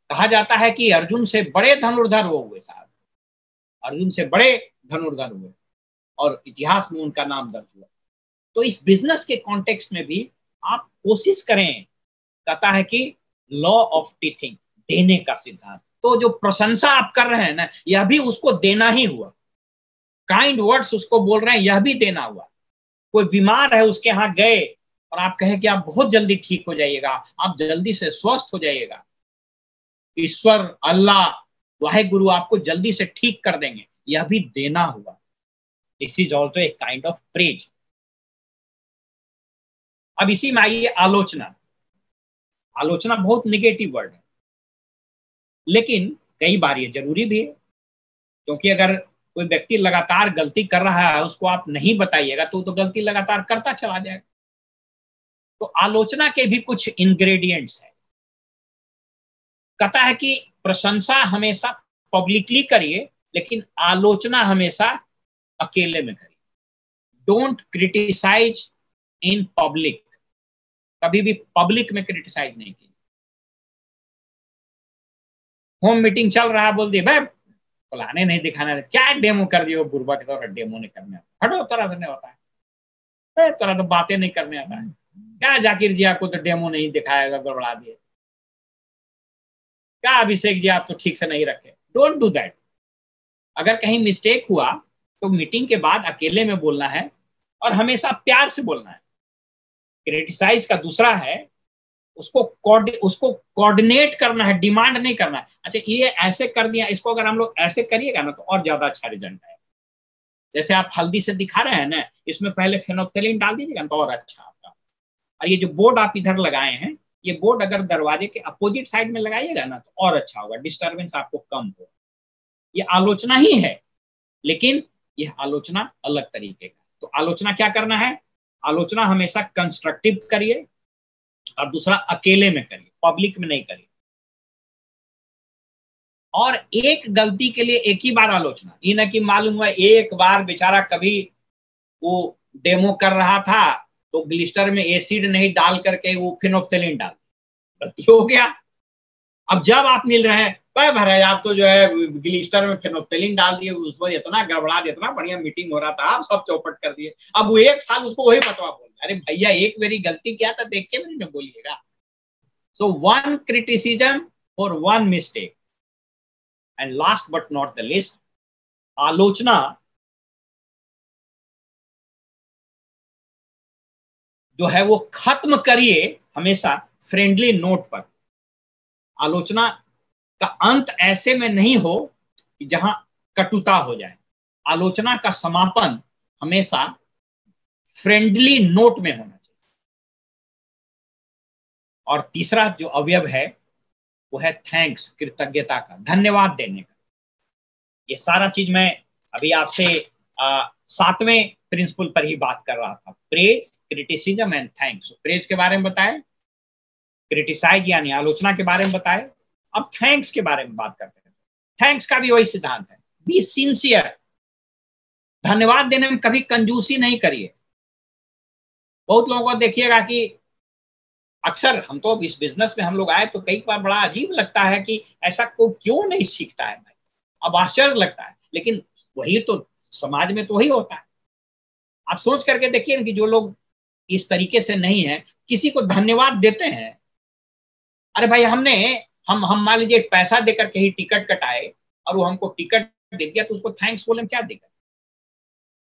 Speaker 1: कहा जाता है कि अर्जुन से बड़े धनुर्धर वो हुए साहब, अर्जुन से बड़े धनुर्धर हुए, और इतिहास में उनका नाम दर्ज हुआ। तो इस बिजनेस के कॉन्टेक्स्ट में भी आप कोशिश करें, कहता है कि लॉ ऑफ टीथिंग, देने का सिद्धांत। तो जो प्रशंसा आप कर रहे हैं ना, यह भी उसको देना ही हुआ। काइंड वर्ड्स उसको बोल रहे हैं, यह भी देना हुआ। कोई बीमार है, उसके यहाँ गए और आप कहे कि आप बहुत जल्दी ठीक हो जाइएगा, आप जल्दी से स्वस्थ हो जाइएगा, ईश्वर अल्लाह वाहे गुरु आपको जल्दी से ठीक कर देंगे, यह भी देना हुआ। This is also a kind of praise. अब इसी में आइए आलोचना। आलोचना बहुत निगेटिव वर्ड है, लेकिन कई बार ये जरूरी भी है, क्योंकि अगर कोई व्यक्ति लगातार गलती कर रहा है, उसको आप नहीं बताइएगा तो गलती लगातार करता चला जाएगा। तो आलोचना के भी कुछ इंग्रेडिएंट्स हैं। कहता है कि प्रशंसा हमेशा पब्लिकली करिए, लेकिन आलोचना हमेशा अकेले में करिए। डोंट क्रिटिसाइज इन पब्लिक, कभी भी पब्लिक में क्रिटिसाइज नहीं कीजिए। होम मीटिंग चल रहा है, बोल दिए भाई फलाने नहीं दिखाना, क्या डेमो कर दियो बुरबा के तौर, डेमो नहीं करने आता, हटो तरह से नहीं होता है, तरह तो बातें नहीं करने आता है, क्या जाकिर जी आपको तो डेमो नहीं दिखाएगा, गड़बड़ा दिए, क्या अभिषेक जी आप तो ठीक से नहीं रखे। Don't do that. अगर कहीं मिस्टेक हुआ तो मीटिंग के बाद अकेले में बोलना है और हमेशा प्यार से बोलना है। क्रिटिसाइज का दूसरा है, उसको कोऑर्डिनेट करना है, डिमांड नहीं करना है। अच्छा ये ऐसे कर दिया, इसको अगर हम लोग ऐसे करिएगा ना तो और ज्यादा अच्छा रिजल्ट है। जैसे आप हल्दी से दिखा रहे हैं ना, इसमें पहले फेनोप्थेलिन डाल दीजिएगा तो और अच्छा आपका। और ये जो बोर्ड आप इधर लगाए हैं, ये बोर्ड अगर दरवाजे के अपोजिट साइड में लगाइएगा ना तो और अच्छा होगा, डिस्टर्बेंस आपको कम होगा। ये आलोचना ही है, लेकिन यह आलोचना अलग तरीके का। तो आलोचना क्या करना है, आलोचना हमेशा कंस्ट्रक्टिव करिए, और दूसरा अकेले में करिए, पब्लिक में नहीं करिए। और एक गलती के लिए एक ही बार आलोचना, ये ना कि मालूम हुआ एक बार बेचारा कभी वो डेमो कर रहा था तो ग्लिस्टर में एसिड नहीं डाल करके वो फिनोप्थेलिन डाल, गलती हो गया। अब जब आप मिल रहे हैं भाई आप तो जो है ग्लिस्टर में फिनोप्थेलिन डाल दिए, उस पर इतना गड़बड़ा दिया, इतना बढ़िया मीटिंग हो रहा था, आप सब चौपट कर दिए। अब वो एक साल उसको वही पतवा बोल, अरे भैया एक मेरी गलती क्या था देख के मेरी में बोलिएगा। So one criticism for one mistake, and last but not the least, आलोचना जो है वो खत्म करिए हमेशा फ्रेंडली नोट पर। आलोचना का अंत ऐसे में नहीं हो कि जहां कटुता हो जाए। आलोचना का समापन हमेशा फ्रेंडली नोट में होना चाहिए। और तीसरा जो अवयव है वो है थैंक्स, कृतज्ञता का, धन्यवाद देने का। ये सारा चीज मैं अभी आपसे 7वें प्रिंसिपल पर ही बात कर रहा था, praise, criticism and thanks. Praise के बारे में बताए, क्रिटिसाइज यानी आलोचना के बारे में बताए, अब थैंक्स के बारे में बात करते हैं। थैंक्स का भी वही सिद्धांत है, बी सिंसियर। धन्यवाद देने में कभी कंजूसी नहीं करिए। बहुत लोगों को देखिएगा कि अक्सर हम तो इस बिजनेस में हम लोग आए तो कई बार बड़ा अजीब लगता है कि ऐसा को क्यों नहीं सीखता है भाई, अब आश्चर्य लगता है, लेकिन वही तो समाज में तो वही होता है। आप सोच करके देखिए कि जो लोग इस तरीके से नहीं है, किसी को धन्यवाद देते हैं, अरे भाई हम मान लीजिए पैसा देकर कहीं टिकट कटाए और वो हमको टिकट दे दिया तो उसको थैंक्स बोले क्या देगा।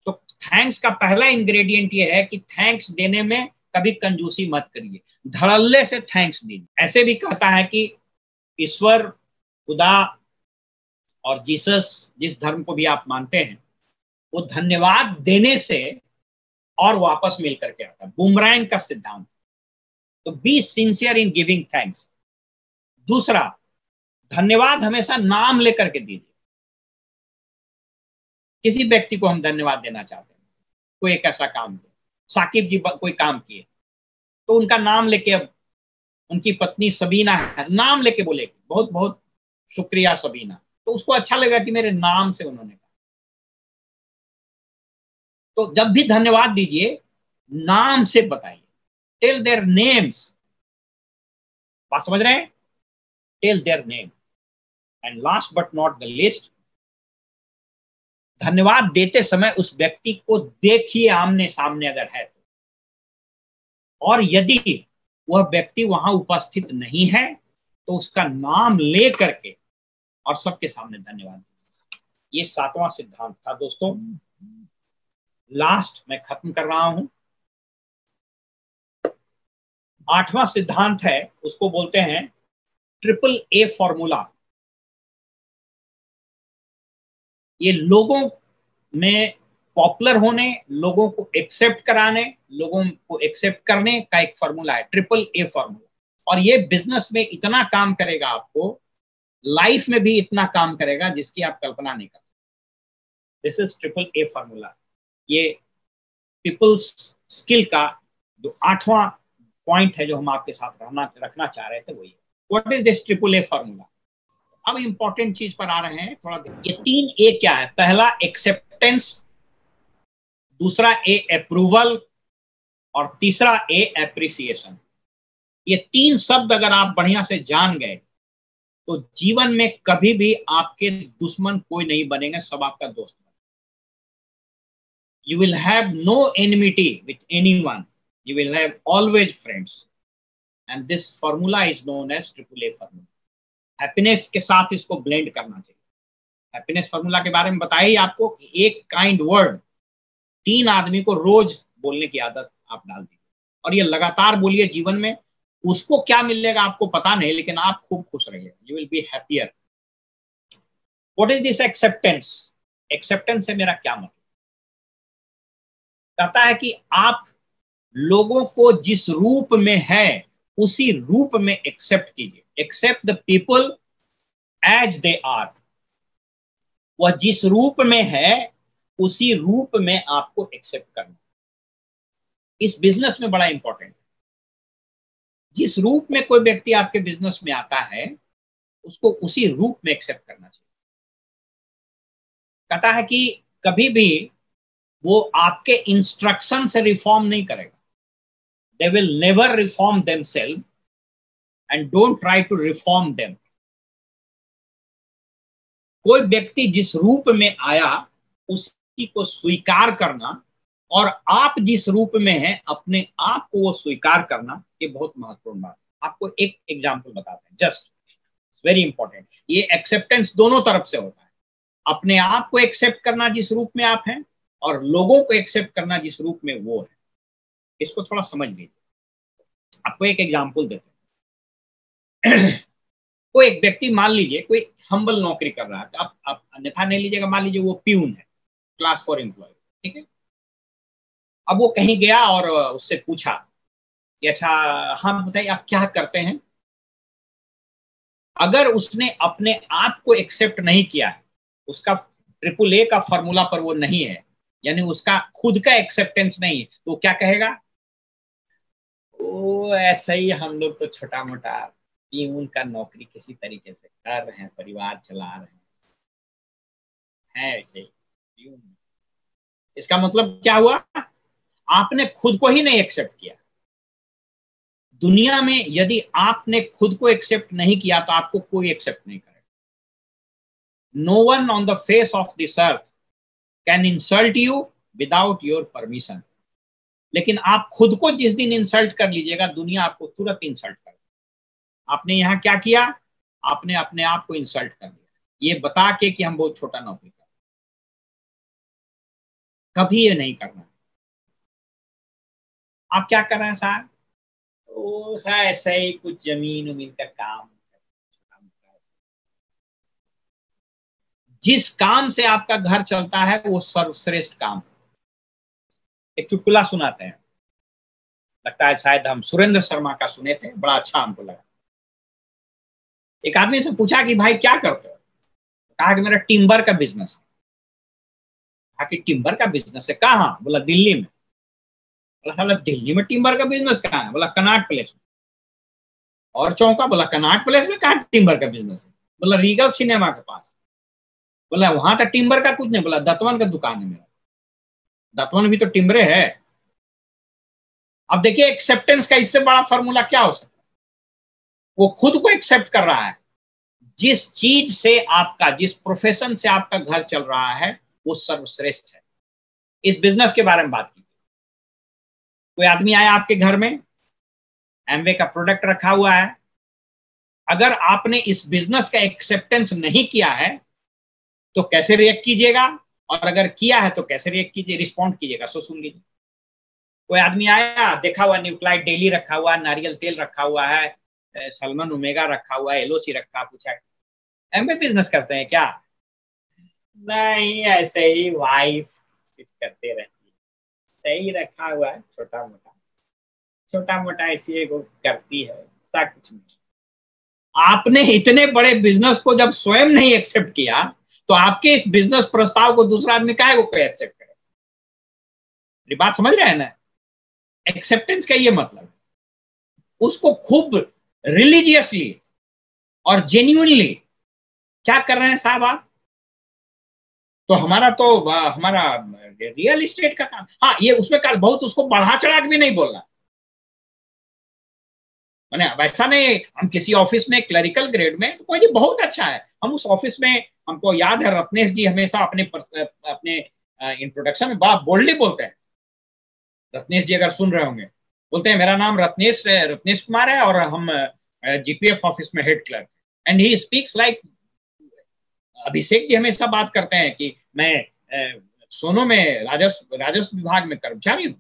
Speaker 1: तो थैंक्स का पहला इंग्रेडिएंट ये है कि थैंक्स देने में कभी कंजूसी मत करिए, धड़ल्ले से थैंक्स दीजिए। ऐसे भी कहता है कि ईश्वर, खुदा और जीसस, जिस धर्म को भी आप मानते हैं, वो धन्यवाद देने से और वापस मिल करके आता है, बुमरैंग का सिद्धांत। तो be sincere in giving thanks. दूसरा, धन्यवाद हमेशा नाम लेकर के दीजिए। किसी व्यक्ति को हम धन्यवाद देना चाहते हैं, कोई एक ऐसा काम किया, साकिब जी कोई काम किए तो उनका नाम लेके, अब उनकी पत्नी सबीना है, नाम लेके बोले बहुत बहुत शुक्रिया सबीना, तो उसको अच्छा लगेगा कि मेरे नाम से उन्होंने कहा। तो जब भी धन्यवाद दीजिए नाम से बताइए, टेल देयर नेम्स। बात समझ रहे हैं, tell their name. And last but not the least, धन्यवाद देते समय उस व्यक्ति को देखिए आमने सामने अगर है तो, और यदि वह व्यक्ति वहां उपस्थित नहीं है तो उसका नाम ले करके और सबके सामने धन्यवाद। ये 7वां सिद्धांत था दोस्तों। लास्ट मैं खत्म कर रहा हूं। 8वां सिद्धांत है, उसको बोलते हैं ट्रिपल ए फॉर्मूला। ये लोगों में पॉपुलर होने, लोगों को एक्सेप्ट कराने, लोगों को एक्सेप्ट करने का एक फॉर्मूला है, ट्रिपल ए फॉर्मूला। और ये बिजनेस में इतना काम करेगा, आपको लाइफ में भी इतना काम करेगा जिसकी आप कल्पना नहीं कर सकते। This is triple a formula. ये पीपल्स स्किल का जो 8वां पॉइंट है जो हम आपके साथ रखना चाह रहे थे, वही what is this triple a formula. अब इंपॉर्टेंट चीज पर आ रहे हैं थोड़ा। ये 3 ए क्या है, पहला एक्सेप्टेंस, दूसरा ए अप्रूवल, और तीसरा ए एप्रिसिएशन। ये 3 शब्द अगर आप बढ़िया से जान गए तो जीवन में कभी भी आपके दुश्मन कोई नहीं बनेंगे, सब आपका दोस्त बनेंगे। You will have no enmity with anyone. You will have always friends. And this formula is known as AAA formula. Happiness के साथ इसको ब्लेंड करना चाहिए। हैप्पीनेस फॉर्मूला के बारे में बताया ही आपको कि एक काइंड वर्ड 3 आदमी को रोज बोलने की आदत आप डाल दीजिए और ये लगातार बोलिए जीवन में। उसको क्या मिलेगा आपको पता नहीं, लेकिन आप खूब खुश रहिएगा। You will be happier. What is this acceptance? Acceptance से मेरा क्या मतलब? कहता है कि आप लोगों को जिस रूप में है उसी रूप में एक्सेप्ट कीजिए। Accept the people as they are. वह जिस रूप में है उसी रूप में आपको एक्सेप्ट करना। इस बिजनेस में बड़ा इंपॉर्टेंट। जिस रूप में कोई व्यक्ति आपके बिजनेस में आता है उसको उसी रूप में एक्सेप्ट करना चाहिए। कहता है कि कभी भी वो आपके इंस्ट्रक्शन से रिफॉर्म नहीं करेगा। They will never reform themselves and don't try to reform them. कोई व्यक्ति जिस रूप में आया उसी को स्वीकार करना और आप जिस रूप में हैं अपने आप को वो स्वीकार करना, ये बहुत महत्वपूर्ण बात है। आपको एक एग्जांपल बताते हैं, जस्ट वेरी इंपॉर्टेंट। ये एक्सेप्टेंस दोनों तरफ से होता है। अपने आप को एक्सेप्ट करना जिस रूप में आप हैं और लोगों को एक्सेप्ट करना जिस रूप में वो है। इसको थोड़ा समझ लीजिए। आपको एक एग्जांपल देते हैं। कोई एक व्यक्ति मान लीजिए कोई हम्बल नौकरी कर रहा है, आप अन्यथा नहीं लीजिएगा। मान लीजिए वो प्यून है, क्लास 4 एम्प्लॉय, ठीक है। अब वो कहीं गया और उससे पूछा कि अच्छा हाँ बताइए आप क्या करते हैं। अगर उसने अपने आप को एक्सेप्ट नहीं किया है, उसका AAA का फॉर्मूला पर वो नहीं है, यानी उसका खुद का एक्सेप्टेंस नहीं है, तो क्या कहेगा? ओ ऐसा ही हम लोग तो छोटा मोटा प्यून का नौकरी किसी तरीके से कर रहे हैं, परिवार चला रहे हैं, ऐसे ही। इसका मतलब क्या हुआ? आपने खुद को ही नहीं एक्सेप्ट किया। दुनिया में यदि आपने खुद को एक्सेप्ट नहीं किया तो आपको कोई एक्सेप्ट नहीं करेगा। No one on the face of this earth can insult you without your permission. लेकिन आप खुद को जिस दिन इंसल्ट कर लीजिएगा, दुनिया आपको तुरंत इंसल्ट कर देगी। आपने यहां क्या किया? आपने अपने आप को इंसल्ट कर दिया, ये बता के कि हम बहुत छोटा नौकरी कर। कभी ये नहीं करना। आप क्या कर रहे हैं साहब? ओ साहब ऐसा ही कुछ जमीन उमीन का काम। जिस काम से आपका घर चलता है वो सर्वश्रेष्ठ काम। एक चुटकुला सुनाते हैं, लगता है शायद हम सुरेंद्र शर्मा का सुने थे, बड़ा अच्छा हमको लगा। एक आदमी से पूछा कि भाई क्या करते हो? कहा कि मेरा टिम्बर का बिजनेस है। कहा कि टिम्बर का बिजनेस है, कहाँ? बोला दिल्ली में। बोला दिल्ली में टिम्बर का बिजनेस कहाँ है? बोला कनॉट प्लेस में। और चौंका, बोला कनॉट प्लेस में कहाँ टिम्बर का बिजनेस है? बोला रीगल सिनेमा के पास। बोला वहां तो टिम्बर का कुछ नहीं। बोला दत्तवन का दुकान है मेरा, दत्तवन भी तो टिम्बरे है। अब देखिए एक्सेप्टेंस का इससे बड़ा फॉर्मूला क्या हो सकता है? वो खुद को एक्सेप्ट कर रहा है। जिस चीज से आपका, जिस प्रोफेशन से आपका घर चल रहा है वो सर्वश्रेष्ठ है। इस बिजनेस के बारे में बात की। कोई आदमी आया आपके घर में, एमवे का प्रोडक्ट रखा हुआ है। अगर आपने इस बिजनेस का एक्सेप्टेंस नहीं किया है तो कैसे रिएक्ट कीजिएगा, और अगर किया है तो कैसे रिएक्ट कीजिए, रिस्पॉन्ड कीजिएगा। सो सुन लीजिए। कोई आदमी आया, देखा हुआ न्यूक्लाइड डेली रखा हुआ, नारियल तेल रखा हुआ है, सलमन ओमेगा रखा हुआ है, एलओसी रखा, पूछा एमवे बिजनेस करते हैं क्या? नहीं, ऐसे ही वाइफ कुछ करते रहती है, सही रखा हुआ है, छोटा मोटा ऐसी करती है, ऐसा कुछ नहीं। आपने इतने बड़े बिजनेस को जब स्वयं नहीं एक्सेप्ट किया तो आपके इस बिजनेस प्रस्ताव को दूसरा आदमी काहे को एक्सेप्ट करे? मेरी बात समझ रहे हैं ना? एक्सेप्टेंस का ये मतलब उसको खूब रिलीजियसली और जेन्युइनली क्या कर रहे हैं साहब आप? तो हमारा रियल एस्टेट का काम, हाँ ये उसमें बहुत उसको बढ़ा चढ़ा के भी नहीं बोलना। मैंने वैसा नहीं, हम किसी ऑफिस में क्लरिकल ग्रेड में तो कोई जी बहुत अच्छा है, हम उस ऑफिस में, हमको याद है रत्नेश जी हमेशा अपने इंट्रोडक्शन में बड़ा बोल्डली बोलते हैं। रत्नेश जी अगर सुन रहे होंगे, बोलते हैं मेरा नाम रत्नेश कुमार है और हम जीपीएफ ऑफिस में head clerk, and he speaks like, Abhishek ji हमेशा बात करते हैं कि मैं सोनो में राजस्व विभाग में कर्मचारी हूं।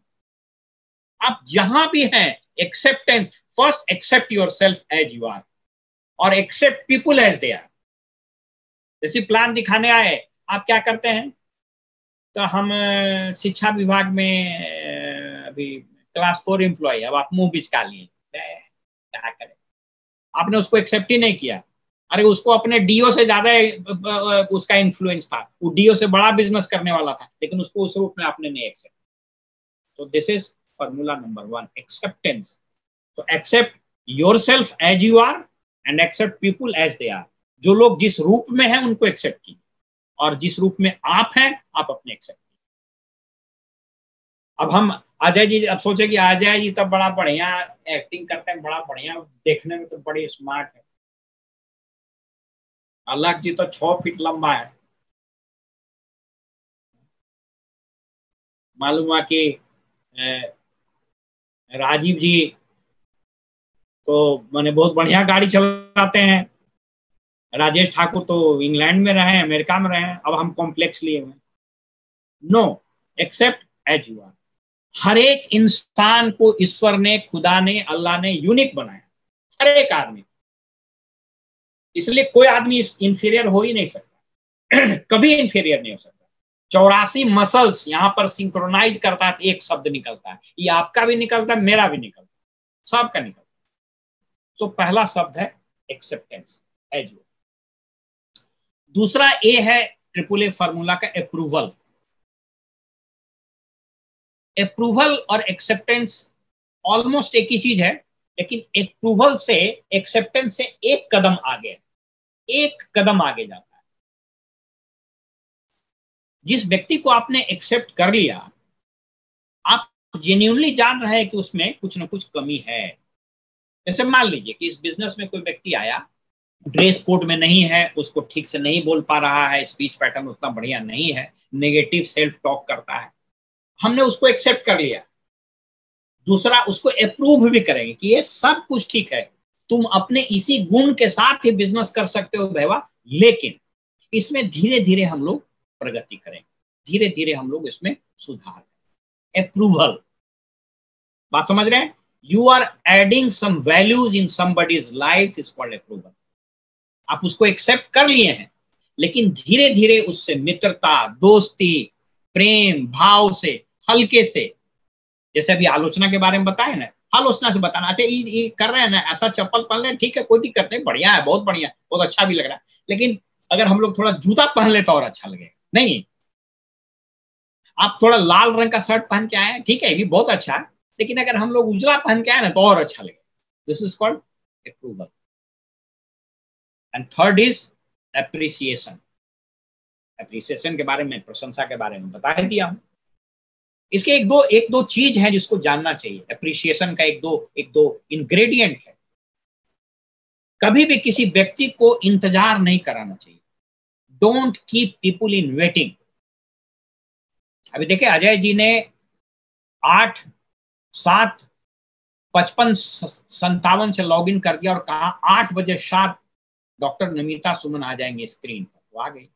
Speaker 1: आप जहां भी हैं, acceptance first, accept yourself as you are और accept people as they are. जैसे प्लान दिखाने आए, आप क्या करते हैं, तो हम शिक्षा विभाग में अभी क्लास 4 एम्प्लॉय, अब आप मुंह बिचका लिए, क्या करें, आपने उसको एक्सेप्ट ही नहीं किया। अरे उसको अपने डीओ से ज्यादा उसका इन्फ्लुएंस था, वो डीओ से बड़ा बिजनेस करने वाला था, लेकिन उसको उस रूप में आपने नहीं accept. So this is formula number 1, acceptance. So accept yourself as you are and accept people as they are. जो लोग जिस रूप में हैं उनको एक्सेप्ट कीजिए, और जिस रूप में आप हैं आप अपने एक्सेप्ट कीजिए। अब हम अजय जी, अब सोचे कि अजय जी तो बड़ा बढ़िया एक्टिंग करते हैं, बड़ा बढ़िया, देखने में तो बड़े स्मार्ट है। अलग जी तो 6 फीट लंबा है। मालूम हुआ कि राजीव जी तो मैंने बहुत बढ़िया गाड़ी चलाते हैं, राजेश ठाकुर तो इंग्लैंड में रहे, अमेरिका में रहे, अब हम कॉम्प्लेक्स लिए हुए। No, accept as you are. हर एक इंसान को ईश्वर ने, खुदा ने, अल्लाह ने यूनिक बनाया, हर एक आदमी। इसलिए कोई आदमी इंफीरियर हो ही नहीं सकता कभी इंफीरियर नहीं हो सकता। 84 मसल्स यहाँ पर सिंक्रोनाइज करता है, एक शब्द निकलता है, ये आपका भी निकलता है, मेरा भी निकलता है, सबका निकलता है। तो पहला शब्द है एक्सेप्टेंस, एज यू। दूसरा ए है ट्रिपल ए फॉर्मूला का, अप्रूवल। अप्रूवल और एक्सेप्टेंस ऑलमोस्ट एक ही चीज है, लेकिन अप्रूवल से, एक्सेप्टेंस से एक कदम आगे, एक कदम आगे जाता है। जिस व्यक्ति को आपने एक्सेप्ट कर लिया, आप जेन्युइनली जान रहे हैं कि उसमें कुछ ना कुछ कमी है। जैसे मान लीजिए कि इस बिजनेस में कोई व्यक्ति आया, ड्रेस कोड में नहीं है, उसको ठीक से नहीं बोल पा रहा है, स्पीच पैटर्न उतना बढ़िया नहीं है, नेगेटिव सेल्फ टॉक करता है, हमने उसको एक्सेप्ट कर लिया। दूसरा, उसको अप्रूव भी करेंगे कि ये सब कुछ ठीक है, तुम अपने इसी गुण के साथ ही बिजनेस कर सकते हो भैया, लेकिन इसमें धीरे धीरे हम लोग प्रगति करेंगे, धीरे धीरे हम लोग इसमें सुधार करेंगे। अप्रूवल, बात समझ रहे हैं? You are adding some values in somebody's life is called approval. आप उसको एक्सेप्ट कर लिए हैं, लेकिन धीरे धीरे उससे मित्रता, दोस्ती, प्रेम भाव से, हल्के से, जैसे अभी आलोचना के बारे में बताए ना, आलोचना से बताना, अच्छा ये कर रहे हैं ना, ऐसा चप्पल पहन रहे, ठीक है, कोई दिक्कत नहीं, बढ़िया है, बहुत बढ़िया, बहुत अच्छा भी लग रहा है, लेकिन अगर हम लोग थोड़ा जूता पहन ले तो और अच्छा लगेगा। नहीं, आप थोड़ा लाल रंग का शर्ट पहन के आए, ठीक है, ये भी बहुत अच्छा है, लेकिन अगर हम लोग उजला पहन के आए ना तो और अच्छा लगेगा। This is called approval. And third is appreciation. Appreciation के बारे में, प्रशंसा के बारे में बता दिया हूं। इसके एक दो चीज है जिसको जानना चाहिए। एप्रिसिएशन का एक दो इंग्रेडिएंट है। कभी भी किसी व्यक्ति को इंतजार नहीं कराना चाहिए। Don't keep people in waiting. अभी देखिए, अजय जी ने 8:07:55 से लॉग इन कर दिया और कहा 8 बजे शार्प डॉक्टर नमिता सुमन आ जाएंगे स्क्रीन पर, वो आ गई।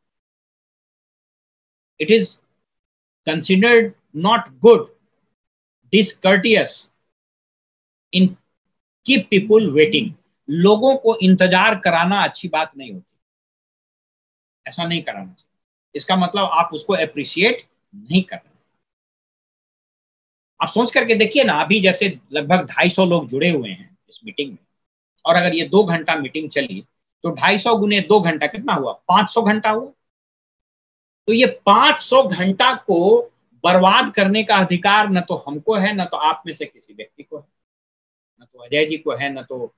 Speaker 1: It is considered not good, discourteous in keep people waiting. लोगों को इंतजार कराना अच्छी बात नहीं होती, ऐसा नहीं कराना चाहिए। इसका मतलब आप उसको अप्रिशिएट नहीं कर रहे। आप सोच करके देखिए ना, अभी जैसे लगभग 250 लोग जुड़े हुए हैं इस मीटिंग में, और अगर ये 2 घंटा मीटिंग चली तो 250 गुने 2 घंटा कितना हुआ? 500 घंटा हुआ। तो ये 500 घंटा को बर्बाद करने का अधिकार न तो हमको है, न तो आप में से किसी व्यक्ति को है, न तो अजय जी को है, न तो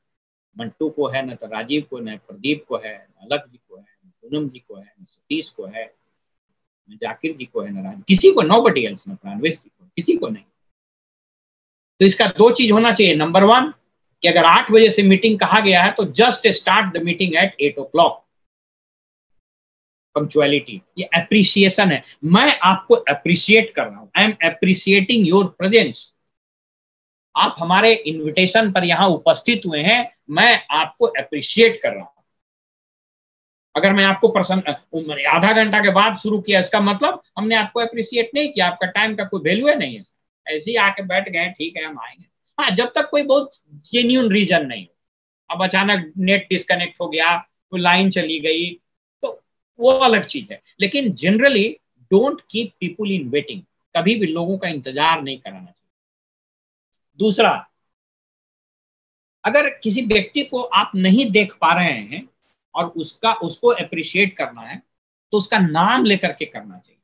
Speaker 1: मंटू को है, न तो राजीव को, न प्रदीप को है, न अलग जी को है, न पूनम जी को है, न सतीश को है, न जाकिर जी को है, न राज, किसी को, नोबडी एल्स, न प्राणवेश जी को, किसी को नहीं। तो इसका 2 चीज होना चाहिए। नंबर 1, कि अगर 8 बजे से मीटिंग कहा गया है तो just start the meeting at 8 o'clock। Punctuality, ये अप्रिसिएशन है। मैं आपको अप्रिशिएट कर रहा हूं, I am appreciating your presence. आप हमारे इनविटेशन पर यहां उपस्थित हुए हैं, मैं आपको अप्रिशिएट कर रहा हूं। अगर मैं आपको आधा घंटा के बाद शुरू किया, इसका मतलब हमने आपको अप्रिशिएट नहीं किया, आपका टाइम का कोई वैल्यू है नहीं है, ऐसे ही आके बैठ गए, ठीक है हम आएंगे। हाँ, जब तक कोई बहुत जेन्युइन रीजन नहीं हो, अब अचानक नेट डिस्कनेक्ट हो गया, कोई लाइन चली गई, तो वो अलग चीज है। लेकिन generally don't keep people in waiting, कभी भी लोगों का इंतजार नहीं कराना चाहिए। दूसरा, अगर किसी व्यक्ति को आप नहीं देख पा रहे हैं और उसको अप्रिशिएट करना है तो उसका नाम लेकर के करना चाहिए।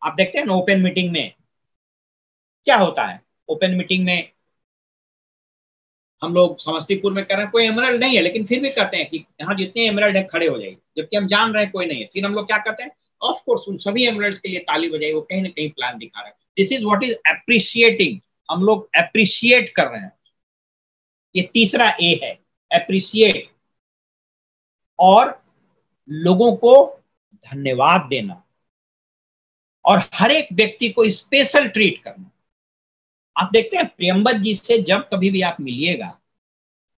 Speaker 1: आप देखते हैं ना ओपन मीटिंग में क्या होता है। ओपन मीटिंग में हम लोग समस्तीपुर में कर रहे हैं, कोई एमरल्ड नहीं है, लेकिन फिर भी कहते हैं कि यहाँ जितने एमरल्ड है खड़े हो जाइए, जबकि हम जान रहे हैं कोई नहीं है। फिर हम लोग क्या कहते हैं, ऑफ कोर्स उन सभी एमरल्ड्स के लिए ताली बजाई, वो कहीं ना कहीं प्लान दिखा रहे हैं। This is what is appreciating, हम लोग अप्रिशिएट कर रहे हैं। ये तीसरा ए है, अप्रिशिएट, और लोगों को धन्यवाद देना और हर एक व्यक्ति को स्पेशल ट्रीट करना। आप देखते हैं प्रियंबद जी से जब कभी भी आप मिलिएगा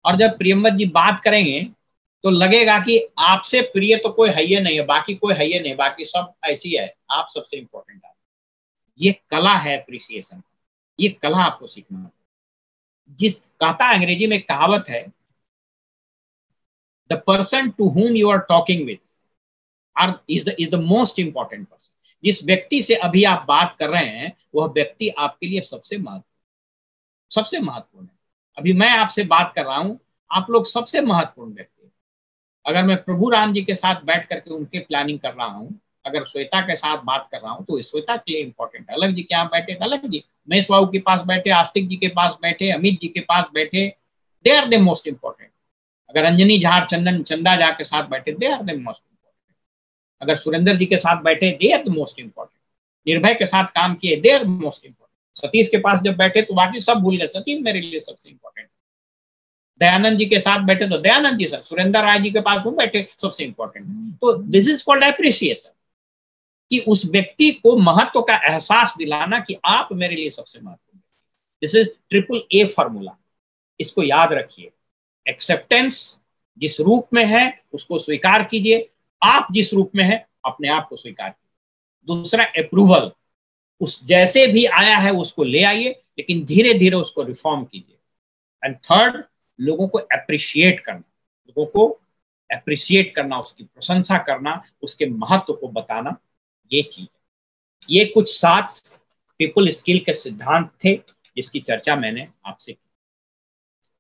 Speaker 1: और जब प्रियंबद जी बात करेंगे तो लगेगा कि आपसे प्रिय तो कोई है ही नहीं है, बाकी कोई है ही नहीं, बाकी सब ऐसी है, आप सबसे इंपॉर्टेंट है। ये कला है अप्रिसिएशन, ये कला आपको सीखना है। जिस कहता है, अंग्रेजी में कहावत है, the person to whom you are talking with is the most important person. जिस व्यक्ति से अभी आप बात कर रहे हैं वह व्यक्ति आपके लिए सबसे महत्वपूर्ण है। अभी मैं आपसे बात कर रहा हूं, आप लोग सबसे महत्वपूर्ण व्यक्ति है। अगर मैं प्रभु राम जी के साथ बैठ करके उनके प्लानिंग कर रहा हूं, अगर श्वेता के साथ बात कर रहा हूं तो श्वेता के लिए इंपॉर्टेंट है। अलग जी के यहाँ बैठे, अलग जी महेश बाबू के पास बैठे, आस्तिक जी के पास बैठे, अमित जी के पास बैठे, they are the most important. अगर अंजनी झार चंदा झा के साथ बैठे, they are the most important. अगर सुरेंद्र जी के साथ बैठे, they are the most important. Nirbhay के साथ काम किए, they are most important. Satish के पास जब बैठे तो बाकी सब भूल गए, सतीश मेरे लिए सबसे इंपॉर्टेंट। दयानंद जी के साथ बैठे तो दयानंद जी सर, सुरेंद्र राय जी के पास वो बैठे, सबसे इंपॉर्टेंट। तो दिस इज कॉल्ड एप्रिसिएशन, कि उस व्यक्ति को महत्व का एहसास दिलाना कि आप मेरे लिए सबसे महत्वपूर्ण। This is triple a formula, इसको याद रखिए। एक्सेप्टेंस, जिस रूप में है उसको स्वीकार कीजिए, आप जिस रूप में है अपने आप को स्वीकार कीजिए। दूसरा अप्रूवल, उस जैसे भी आया है उसको ले आइए, लेकिन धीरे धीरे उसको रिफॉर्म कीजिए। एंड थर्ड, लोगों को अप्रिशिएट करना, लोगों को अप्रिशिएट करना, उसकी प्रशंसा करना, उसके महत्व को बताना, ये चीज। ये कुछ 7 पीपल स्किल के सिद्धांत थे जिसकी चर्चा मैंने आपसे की।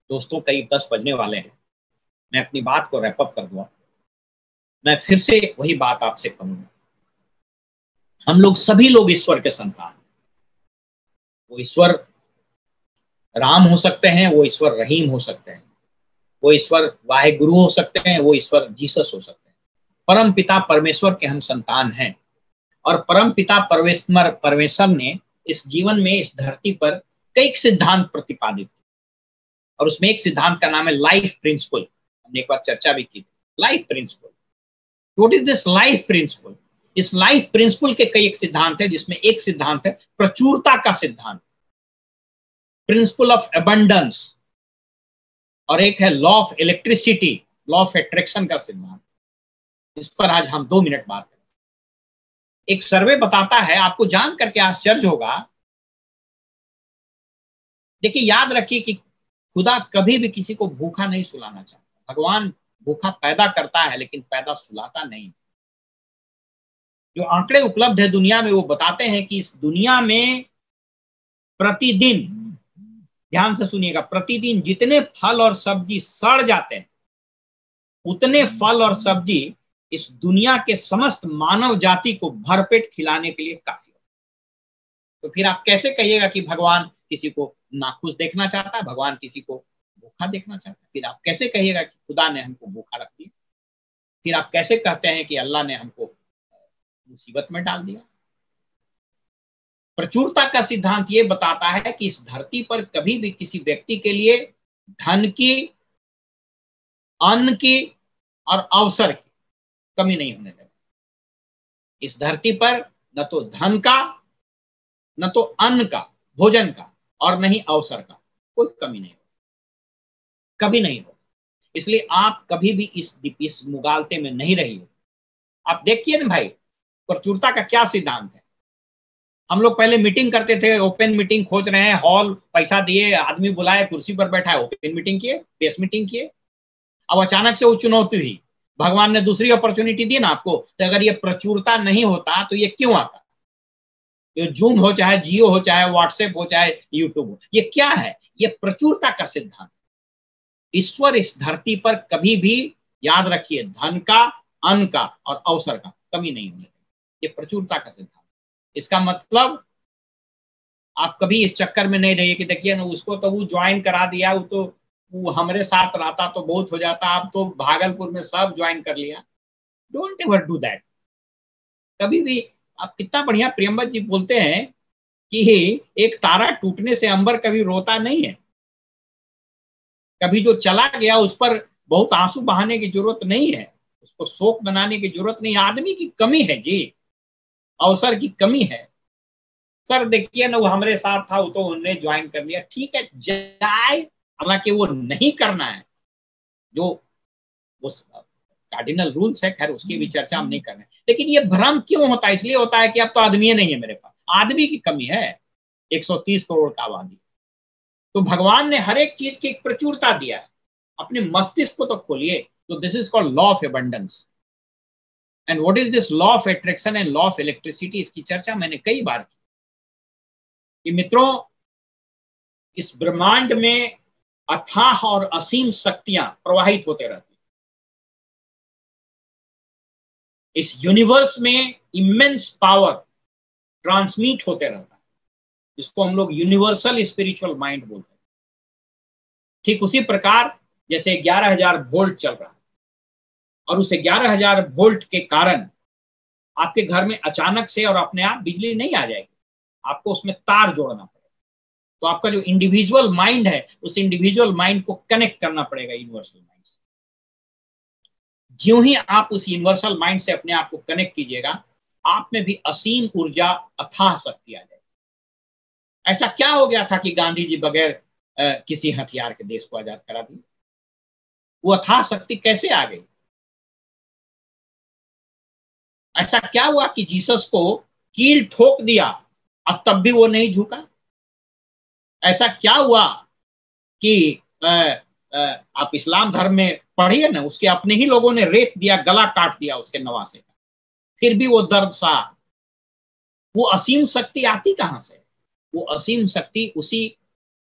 Speaker 1: दोस्तों, करीब 10 बजने वाले हैं, मैं अपनी बात को रैप अप कर दूंगा। मैं फिर से वही बात आपसे कहूंगा, हम लोग सभी लोग ईश्वर के संतान। वो ईश्वर राम हो सकते हैं, वो ईश्वर रहीम हो सकते हैं, वो ईश्वर वाहे गुरु हो सकते हैं, वो ईश्वर जीसस हो सकते हैं। परम पिता परमेश्वर के हम संतान हैं, और परम पिता परमेश्वर ने इस जीवन में, इस धरती पर कई सिद्धांत प्रतिपादित किए, और उसमें एक सिद्धांत का नाम है लाइफ प्रिंसिपल। हमने एक बार चर्चा भी की, life principal. What is this life principal? इस लाइफ प्रिंसिपल के कई एक सिद्धांत है, जिसमें एक सिद्धांत है प्रचुरता का सिद्धांत, प्रिंसिपल ऑफ एबंडेंस, और एक है law of electricity, law of attraction का सिद्धांत। इस पर आज हम 2 मिनट बात करें। एक सर्वे बताता है, आपको जान करके आश्चर्य होगा। देखिए, याद रखिए कि खुदा कभी भी किसी को भूखा नहीं सुलाना चाहता। भगवान भूखा पैदा करता है लेकिन पैदा सुलाता नहीं। जो आंकड़े उपलब्ध है दुनिया में, वो बताते हैं कि इस दुनिया में प्रतिदिन, ध्यान से सुनिएगा, प्रतिदिन जितने फल और सब्जी सड़ जाते हैं, उतने फल और सब्जी इस दुनिया के समस्त मानव जाति को भरपेट खिलाने के लिए काफी। तो फिर आप कैसे कहिएगा कि भगवान किसी को नाखुश देखना चाहता है, भगवान किसी को भूखा देखना चाहता है? फिर आप कैसे कहिएगा कि खुदा ने हमको भूखा रख दिया? फिर आप कैसे कहते हैं कि अल्लाह ने हमको मुसीबत में डाल दिया? प्रचुरता का सिद्धांत ये बताता है कि इस धरती पर कभी भी किसी व्यक्ति के लिए धन की, अन्न की और अवसर की कमी नहीं होने देगा। इस धरती पर न तो धन का, न तो अन्न का, भोजन का, और न ही अवसर का कोई कमी नहीं हो, कभी नहीं हो। इसलिए आप कभी भी इस मुगालते में नहीं रहिए। आप देखिए ना भाई, प्रचुरता का क्या सिद्धांत है। हम लोग पहले मीटिंग करते थे, ओपन मीटिंग खोज रहे हैं, हॉल पैसा दिए, आदमी बुलाए, कुर्सी पर बैठा है, ओपन मीटिंग किए, बेस मीटिंग किए। अब अचानक से वो चुनौती हुई, भगवान ने दूसरी अपॉर्चुनिटी दी ना आपको। तो अगर ये प्रचुरता नहीं होता तो ये क्यों आता? ये जूम हो, चाहे जियो हो, चाहे व्हाट्सएप हो, चाहे यूट्यूब हो, ये क्या है? ये प्रचुरता का सिद्धांत। ईश्वर इस धरती पर कभी भी, याद रखिए, धन का, अन्न का और अवसर का कमी नहीं होने देगा। ये प्रचुरता का सिद्धांत। इसका मतलब आप कभी इस चक्कर में नहीं रहिए कि देखिए ना, उसको तो वो ज्वाइन करा दिया, वो तो वो हमारे साथ रहता तो बहुत हो जाता, आप तो भागलपुर में सब ज्वाइन कर लिया। डोंट एवर डू दैट कभी भी। आप कितना बढ़िया प्रियंबल जी बोलते हैं कि एक तारा टूटने से अंबर कभी रोता नहीं है। कभी जो चला गया उस पर बहुत आंसू बहाने की जरूरत नहीं है, उसको शोक बनाने की जरूरत नहीं। आदमी की कमी है जी, अवसर की कमी है। सर देखिए ना, वो हमारे साथ था, वो तो उन्होंने ज्वाइन कर लिया, ठीक है जाए, हालांकि वो नहीं करना है। जो उस कार्डिनल रूल्स है, खैर उसकी भी चर्चा हम नहीं कर रहे हैं। लेकिन ये भ्रम क्यों होता है? इसलिए होता है कि अब तो आदमी नहीं है मेरे पास, आदमी की कमी है। 130 करोड़ का आबादी, तो भगवान ने हर एक चीज की एक प्रचुरता दिया है। अपने मस्तिष्क को तो खोलिए। तो this is called law of abundance. And what is this law of attraction and law of electricity? इसकी चर्चा मैंने कई बार की कि मित्रों, इस ब्रह्मांड में अथाह और असीम शक्तियां प्रवाहित होते रहती। इस यूनिवर्स में इमेंस पावर ट्रांसमिट होते रहता है, जिसको हम लोग यूनिवर्सल स्पिरिचुअल माइंड बोलते हैं। ठीक उसी प्रकार जैसे 11,000 वोल्ट चल रहा है, और उस 11,000 वोल्ट के कारण आपके घर में अचानक से और अपने आप बिजली नहीं आ जाएगी, आपको उसमें तार जोड़ना पड़ेगा। तो आपका जो इंडिविजुअल माइंड है, उस इंडिविजुअल माइंड को कनेक्ट करना पड़ेगा यूनिवर्सल माइंड से। ज्यों ही आप उस यूनिवर्सल माइंड से अपने आप को कनेक्ट कीजिएगा, आप में भी असीम ऊर्जा, अथाह शक्ति आ जाएगी। ऐसा क्या हो गया था कि गांधी जी बगैर किसी हथियार के देश को आजाद करा दिए? वो अथाह शक्ति कैसे आ गई? ऐसा क्या हुआ कि जीसस को कील ठोक दिया और तब भी वो नहीं झुका? ऐसा क्या हुआ कि आप इस्लाम धर्म में पढ़िए ना, उसके अपने ही लोगों ने रेत दिया, गला काट दिया उसके नवासे का, फिर भी वो दर्द सा। वो असीम शक्ति आती कहां से? वो असीम शक्ति उसी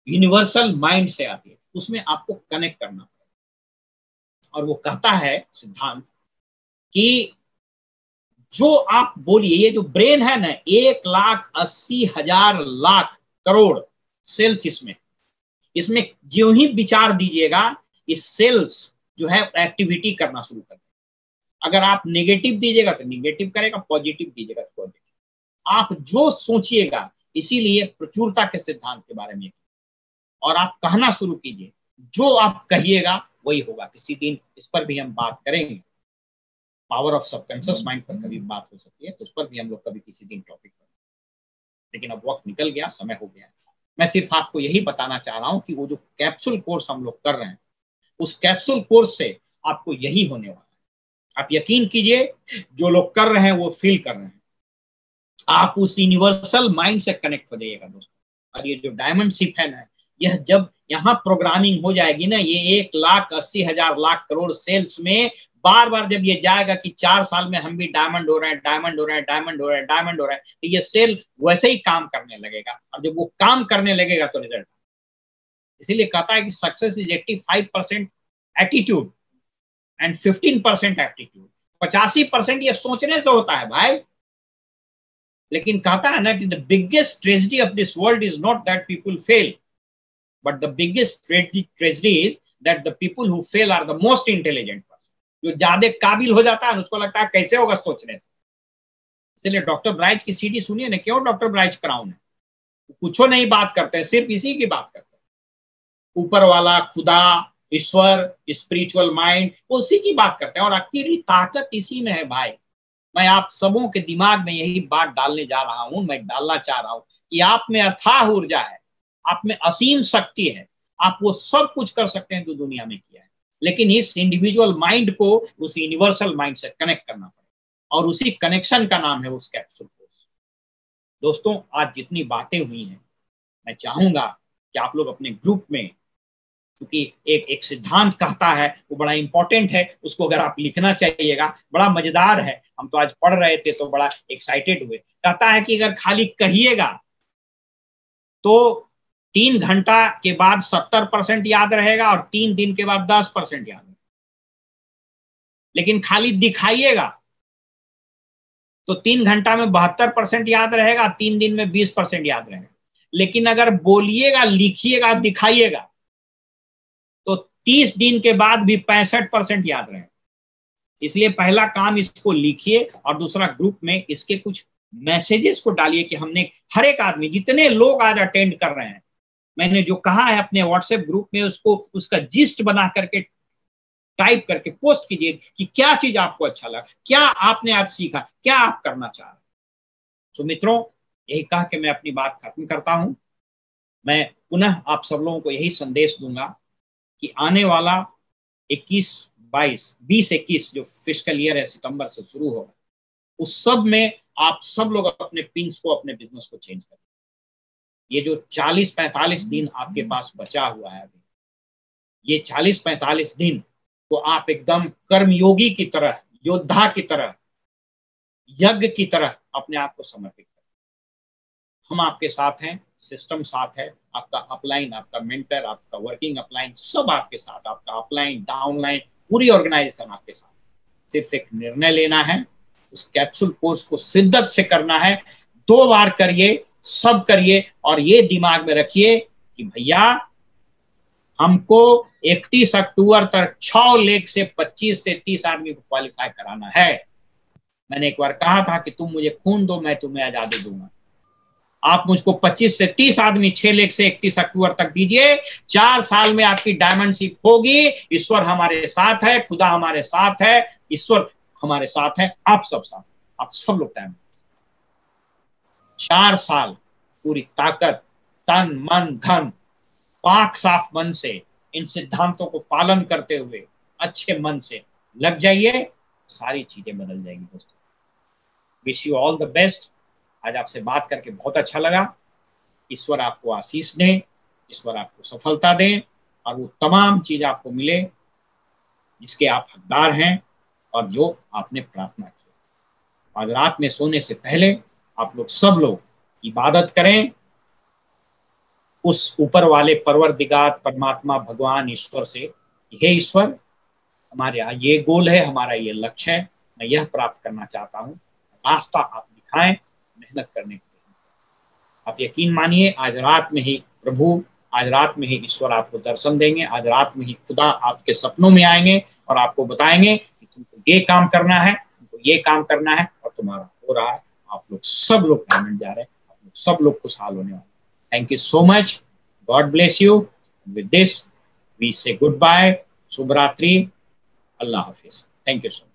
Speaker 1: यूनिवर्सल माइंड से आती है, उसमें आपको कनेक्ट करना पड़ेगा। और वो कहता है सिद्धांत कि जो आप बोलिए, ये जो ब्रेन है ना, 1,80,000 करोड़ सेल्स इसमें जो ही विचार दीजिएगा, इस सेल्स जो है एक्टिविटी करना शुरू कर देगा। अगर आप नेगेटिव दीजिएगा तो नेगेटिव करेगा, पॉजिटिव दीजिएगा तो पॉजिटिव। आप जो सोचिएगा, इसीलिए प्रचुरता के सिद्धांत के बारे में, और आप कहना शुरू कीजिए, जो आप कहिएगा वही होगा। किसी दिन इस पर भी हम बात करेंगे, पावर ऑफ सबकॉन्शियस माइंड पर कभी बात हो सकती है, तो उस पर भी हम लोग कभी किसी दिन टॉपिक करेंगे। लेकिन अब वक्त निकल गया, समय हो गया। मैं सिर्फ आपको यही बताना चाह रहा हूं कि वो जो कैप्सूल कोर्स हम लोग कर रहे हैं, उस कैप्सूल कोर्स से आपको यही होने वाला है। आप यकीन कीजिए, जो लोग कर रहे हैं वो फील कर रहे हैं। आप उस यूनिवर्सल माइंड से कनेक्ट हो जाइएगा दोस्तों। और ये जो डायमंड शिप है ना, यह जब यहाँ प्रोग्रामिंग हो जाएगी ना, ये 1,80,000 करोड़ सेल्स में बार बार जब ये जाएगा कि 4 साल में हम भी डायमंड हो रहे हैं, डायमंड हो रहे हैं, डायमंड हो रहे हैं, डायमंड हो रहे हैं, तो ये सेल वैसे ही काम करने लगेगा। और जब वो काम करने लगेगा तो रिजल्ट। इसीलिए कहता है कि success is 85% attitude and 15% aptitude. 85% ये सोचने से होता है भाई। लेकिन कहता है ना कि the biggest tragedy of this world is not that people fail, but the biggest tragedy is that the people who fail are the most intelligent person. जो ज्यादा काबिल हो जाता है, उसको लगता है कैसे होगा सोचने से। इसलिए डॉक्टर ब्राइज की सीडी सुनिए ना, क्यों डॉक्टर ब्राइज क्राउन है, कुछ नहीं बात करते हैं, सिर्फ इसी की बात करते हैं। ऊपर वाला, खुदा, ईश्वर, स्पिरिचुअल माइंड, उसी की बात करते हैं। और आखिरी ताकत इसी में है भाई। मैं आप सबों के दिमाग में यही बात डालने जा रहा हूं, मैं डालना चाह रहा हूं कि आप में अथाह ऊर्जा है, आप में असीम शक्ति है, आप वो सब कुछ कर सकते हैं जो दुनिया में किया है। लेकिन इस इंडिविजुअल माइंड को उस यूनिवर्सल माइंड से कनेक्ट करना पड़ेगा, और उसी कनेक्शन का नाम है उस कैप्सूल कोर्स। दोस्तों, आज जितनी बातें हुई हैं, मैं चाहूंगा कि आप लोग अपने ग्रुप में, क्योंकि एक सिद्धांत कहता है, वो बड़ा इंपॉर्टेंट है, उसको अगर आप लिखना चाहिएगा, बड़ा मजेदार है। हम तो आज पढ़ रहे थे तो बड़ा एक्साइटेड हुए। कहता है कि अगर खाली कहिएगा तो 3 घंटा के बाद 70% याद रहेगा और 3 दिन के बाद 10% याद रहेगा। लेकिन खाली दिखाइएगा तो 3 घंटा में 72% याद रहेगा, 3 दिन में 20% याद रहेगा। लेकिन अगर बोलिएगा, लिखिएगा, दिखाइएगा तो 30 दिन के बाद भी 65% याद रहेगा। इसलिए पहला काम इसको लिखिए, और दूसरा ग्रुप में इसके कुछ मैसेजेस को डालिए कि हमने हर एक आदमी, जितने लोग आज अटेंड कर रहे हैं, मैंने जो कहा है अपने व्हाट्सएप ग्रुप में, उसको उसका जिस्ट बना करके टाइप करके पोस्ट कीजिए कि क्या चीज आपको अच्छा लगा, क्या आपने आज सीखा, क्या आप करना चाह रहे हैं। तो मित्रों, यही कह के मैं अपनी बात खत्म करता हूं। मैं पुनः आप सब लोगों को यही संदेश दूंगा कि आने वाला 20-21 जो फिस्कल ईयर है, सितंबर से शुरू होगा, उस सब में आप सब लोग अपने पिंस को, अपने बिजनेस को चेंज करें। ये जो 40-45 दिन आपके पास बचा हुआ है, ये 40-45 दिन को आप एकदम कर्मयोगी की तरह, योद्धा की तरह, यज्ञ की तरह अपने आप को समर्पित करें। हम आपके साथ हैं, सिस्टम साथ है, आपका अपलाइन, आपका मेंटर, आपका वर्किंग अपलाइन, सब आपके साथ, आपका अपलाइन, डाउनलाइन, पूरी ऑर्गेनाइजेशन आपके साथ। सिर्फ एक निर्णय लेना है, उस कैप्सूल कोर्स को शिद्दत से करना है। 2 बार करिए, सब करिए, और ये दिमाग में रखिए कि भैया हमको 31 अक्टूबर तक 6 लेख से 25 से 30 आदमी को क्वालिफाई कराना है। मैंने एक बार कहा था कि तुम मुझे खून दो, मैं तुम्हें आजादी दूंगा। आप मुझको 25 से 30 आदमी 6 लेख से 31 अक्टूबर तक दीजिए। 4 साल में आपकी डायमंडशिप होगी। ईश्वर हमारे साथ है, खुदा हमारे साथ है, ईश्वर हमारे साथ है, आप सब साथ, आप सब लोग डायमंड। 4 साल पूरी ताकत, तन, मन, धन, पाक साफ मन से इन सिद्धांतों को पालन करते हुए अच्छे मन से लग जाइए, सारी चीजें बदल जाएंगी। दोस्तों, wish you all the best. आज आपसे बात करके बहुत अच्छा लगा। ईश्वर आपको आशीष दे, ईश्वर आपको सफलता दे, और वो तमाम चीज आपको मिले जिसके आप हकदार हैं और जो आपने प्रार्थना की। आज रात में सोने से पहले आप लोग सब लोग इबादत करें उस ऊपर वाले परवरदिगार, परमात्मा, भगवान, ईश्वर से। हे ईश्वर, हमारे यहाँ ये गोल है, हमारा ये लक्ष्य है, मैं यह प्राप्त करना चाहता हूँ, रास्ता आप दिखाएं, मेहनत करने के लिए। आप यकीन मानिए, आज रात में ही प्रभु, आज रात में ही ईश्वर आपको दर्शन देंगे। आज रात में ही खुदा आपके सपनों में आएंगे और आपको बताएंगे कि तुमको ये काम करना है, तुमको ये काम करना है, और तुम्हारा हो रहा है। आप लोग सब लोग डायमंड जा रहे हैं, आप लोग सब लोग खुशहाल होने वाले। Thank you so much. God bless you. With this, we say goodbye. Subh Ratri. Allah Hafiz. Thank you so much.